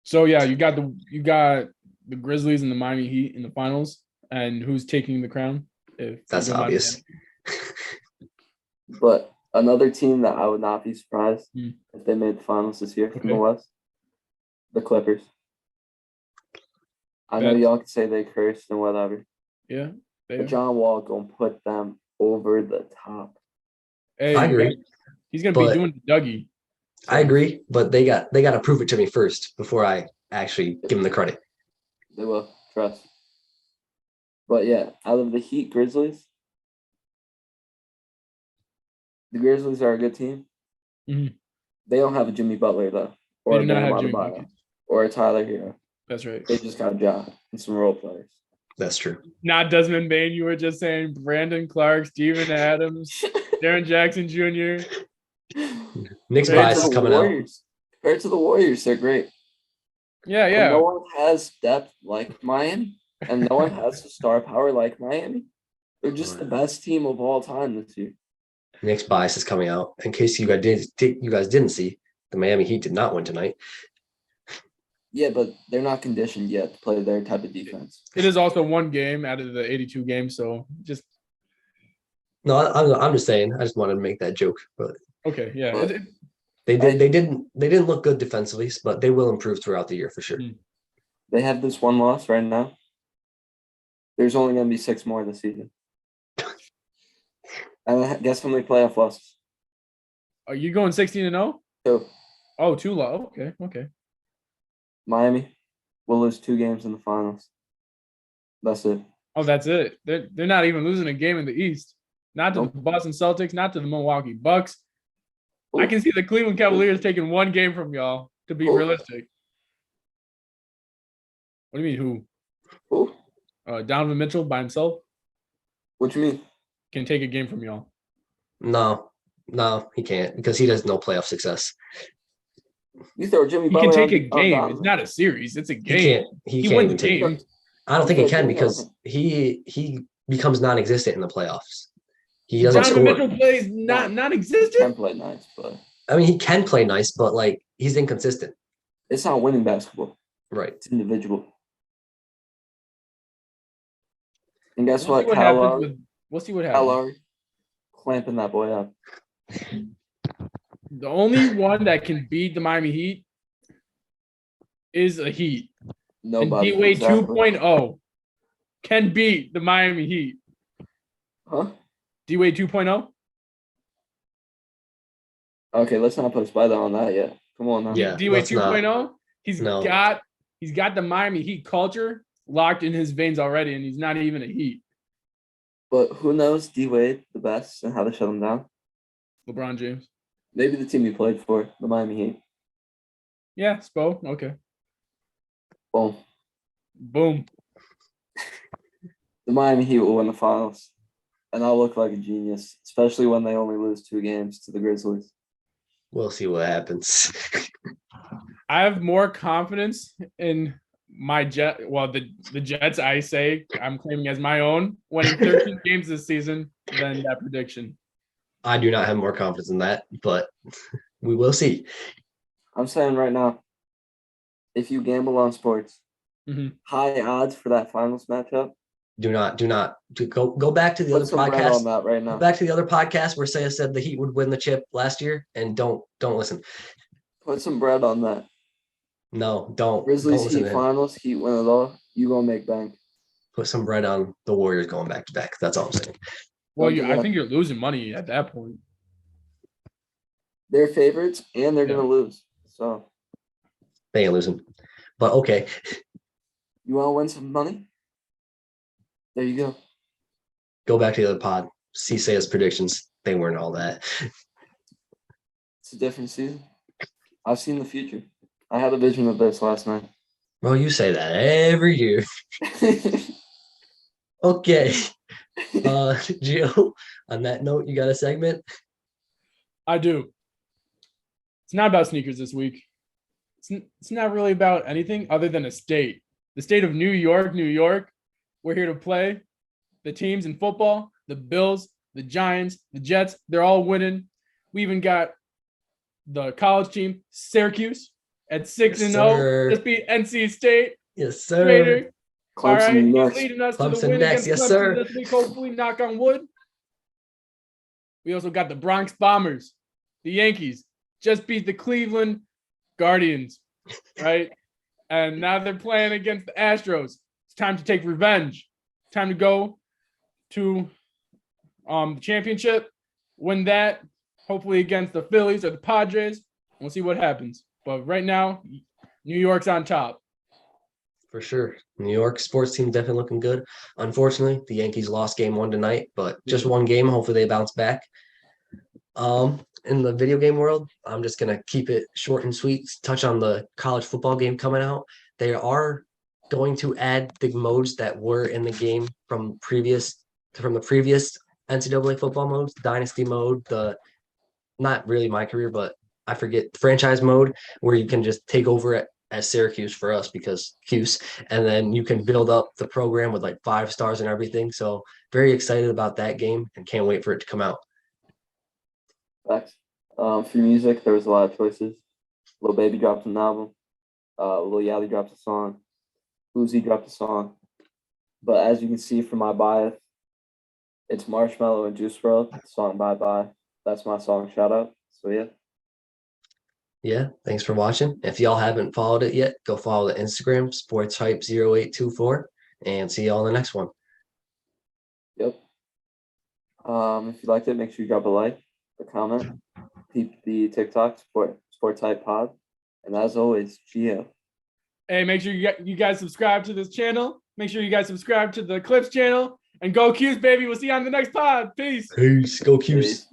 So yeah, you got the Grizzlies and the Miami Heat in the finals, and who's taking the crown? If That's you don't mind me obvious. asking. But another team that I would not be surprised Hmm. if they made the finals this year from the Okay. West, the Clippers. I know That's- y'all can say they cursed and whatever, Yeah, they but are. John Wall gonna put them over the top. Hey, I agree. he's gonna but- be doing the Dougie. I agree, but they got to prove it to me first before I actually give them the credit. They will, trust. But yeah, out of the Heat Grizzlies, the Grizzlies are a good team. Mhm. They don't have a Jimmy Butler though, They or do a not Bam have Jimmy Adebayo, Buckets. or a Tyler Hero. That's right. They just got Ja and some role players. That's true. Not Desmond Bain. You were just saying Brandon Clark, Steven Adams, Darren Jackson Jr. Nick's Compared bias to is the coming out. Compared to the Warriors, they're great. Yeah, But yeah. no one has depth like Miami, and no one has the star power like Miami. They're just the best team of all time this year. Nick's bias is coming out. In case you guys didn't see, the Miami Heat did not win tonight. Yeah, but they're not conditioned yet to play their type of defense. It is also one game out of the 82 games, so just No, I'm just saying. I just wanted to make that joke, but okay. Yeah, But- they didn't look good defensively, but they will improve throughout the year for sure. They have this one loss right now. There's only going to be 6 more this season. And I guess how many playoff losses? are you going 16-0? 2. Oh, too low. Okay. Miami will lose 2 games in the finals. That's it. Oh, that's it. They're not even losing a game in the East. Not to Nope. the Boston Celtics, not to the Milwaukee Bucks. I Ooh. can see the Cleveland Cavaliers taking one game from y'all, to be Ooh. realistic. What do you mean, Ooh. who? Donovan Mitchell by himself What you mean? can take a game from y'all. No, he can't because he does no playoff success. You throw Jimmy He can Butler take a on game. Donovan. It's not a series. It's a He game. can't. He can't wins even take it. games. I don't think he He can can't because he becomes non-existent in the playoffs. He doesn't Donovan score. Mitchell plays No. non-existent. Can play nice, but I mean, he can play nice, but like he's inconsistent. it's not winning basketball. Right. It's individual. And guess We'll see what? what Kyle happens Lowry, with. We'll see what Kyle happens. Lowry, clamping that boy up. The only one that can beat the Miami Heat is a Heat. Nobody. And D-Wade exactly. 2.0 can beat the Miami Heat. Huh? D-Wade 2.0? Okay, let's not put a spider on that yet. Come on now. Yeah. D-Wade let's not. 2.0? No. He's got the Miami Heat culture locked in his veins already, and he's not even a Heat. But who knows D-Wade the best and how to shut him down? LeBron James. Maybe the team he played for, the Miami Heat. Yeah, Spo. Okay. Boom. Boom. The Miami Heat will win the finals. And I'll look like a genius, especially when they only lose 2 games to the Grizzlies. We'll see what happens. I have more confidence in my Jet. Well, the Jets, I say, I'm claiming as my own, winning 13 games this season than that prediction. I do not have more confidence in that, but we will see. I'm saying right now, if you gamble on sports, Mhm. high odds for that finals matchup. Do not go back to the Put other some bread on podcast. that right now. Go back to the other podcast where Saya said the Heat would win the chip last year, and don't listen. Put some bread on that. No, don't Grizzlies listen Heat to him. finals, Heat win it all. You gonna make bank. Put some bread on the Warriors going back to back. That's all I'm saying. Well, Don't do I that. think you're losing money at that point. They're favorites and they're Yeah. gonna lose. So They ain't losing. But okay. you wanna win some money? There you go. Go back to the other pod. See Saya's predictions. They weren't all that. It's a different season. I've seen the future. I had a vision of this last night. Well, you say that every year. Okay. Gio, on that note, you got a segment? I do. It's not about sneakers this week. It's not really about anything other than a state. The state of New York, New York. We're here to play. the teams in football, the Bills, the Giants, the Jets, they're all winning. We even got the college team, Syracuse, at 6-0. sir. Just beat NC State. Yes, sir. Raider. All right, Clemson he's next. leading us to the Clemson win next. against Yes, Clemson sir. this week, hopefully, knock on wood. We also got the Bronx Bombers, the Yankees, just beat the Cleveland Guardians, right? And now they're playing against the Astros. It's time to take revenge. Time to go to the championship, win that, hopefully against the Phillies or the Padres. We'll see what happens. But right now, New York's on top. For sure. New York sports team definitely looking good. Unfortunately, the Yankees lost game 1 tonight, but just one game. Hopefully they bounce back. In the video game world, I'm just gonna keep it short and sweet, touch on the college football game coming out. They are going to add the modes that were in the game from the previous NCAA football modes, dynasty mode, the not really my career, but I forget franchise mode, where you can just take over as Syracuse for us because Cuse, and then you can build up the program with like 5 stars and everything. So very excited about that game and can't wait for it to come out. Facts. For music, there was a lot of choices. Lil Baby dropped an album. Lil Yachty dropped a song. Uzi dropped a song. But as you can see from my bio, it's Marshmello and Juice WRLD. Song Bye Bye. That's my song shout out. So yeah. Yeah, thanks for watching. If y'all haven't followed it yet, go follow the Instagram, sportshype0824, and see y'all in the next one. Yep. If you liked it, make sure you drop a like, a comment, keep the TikTok Sports Hype Pod, and as always, Gio. Hey, make sure you guys subscribe to this channel. Make sure you guys subscribe to the Clips channel. And go Cuse, baby. We'll see you on the next pod. Peace. Peace. Go Cuse. Peace.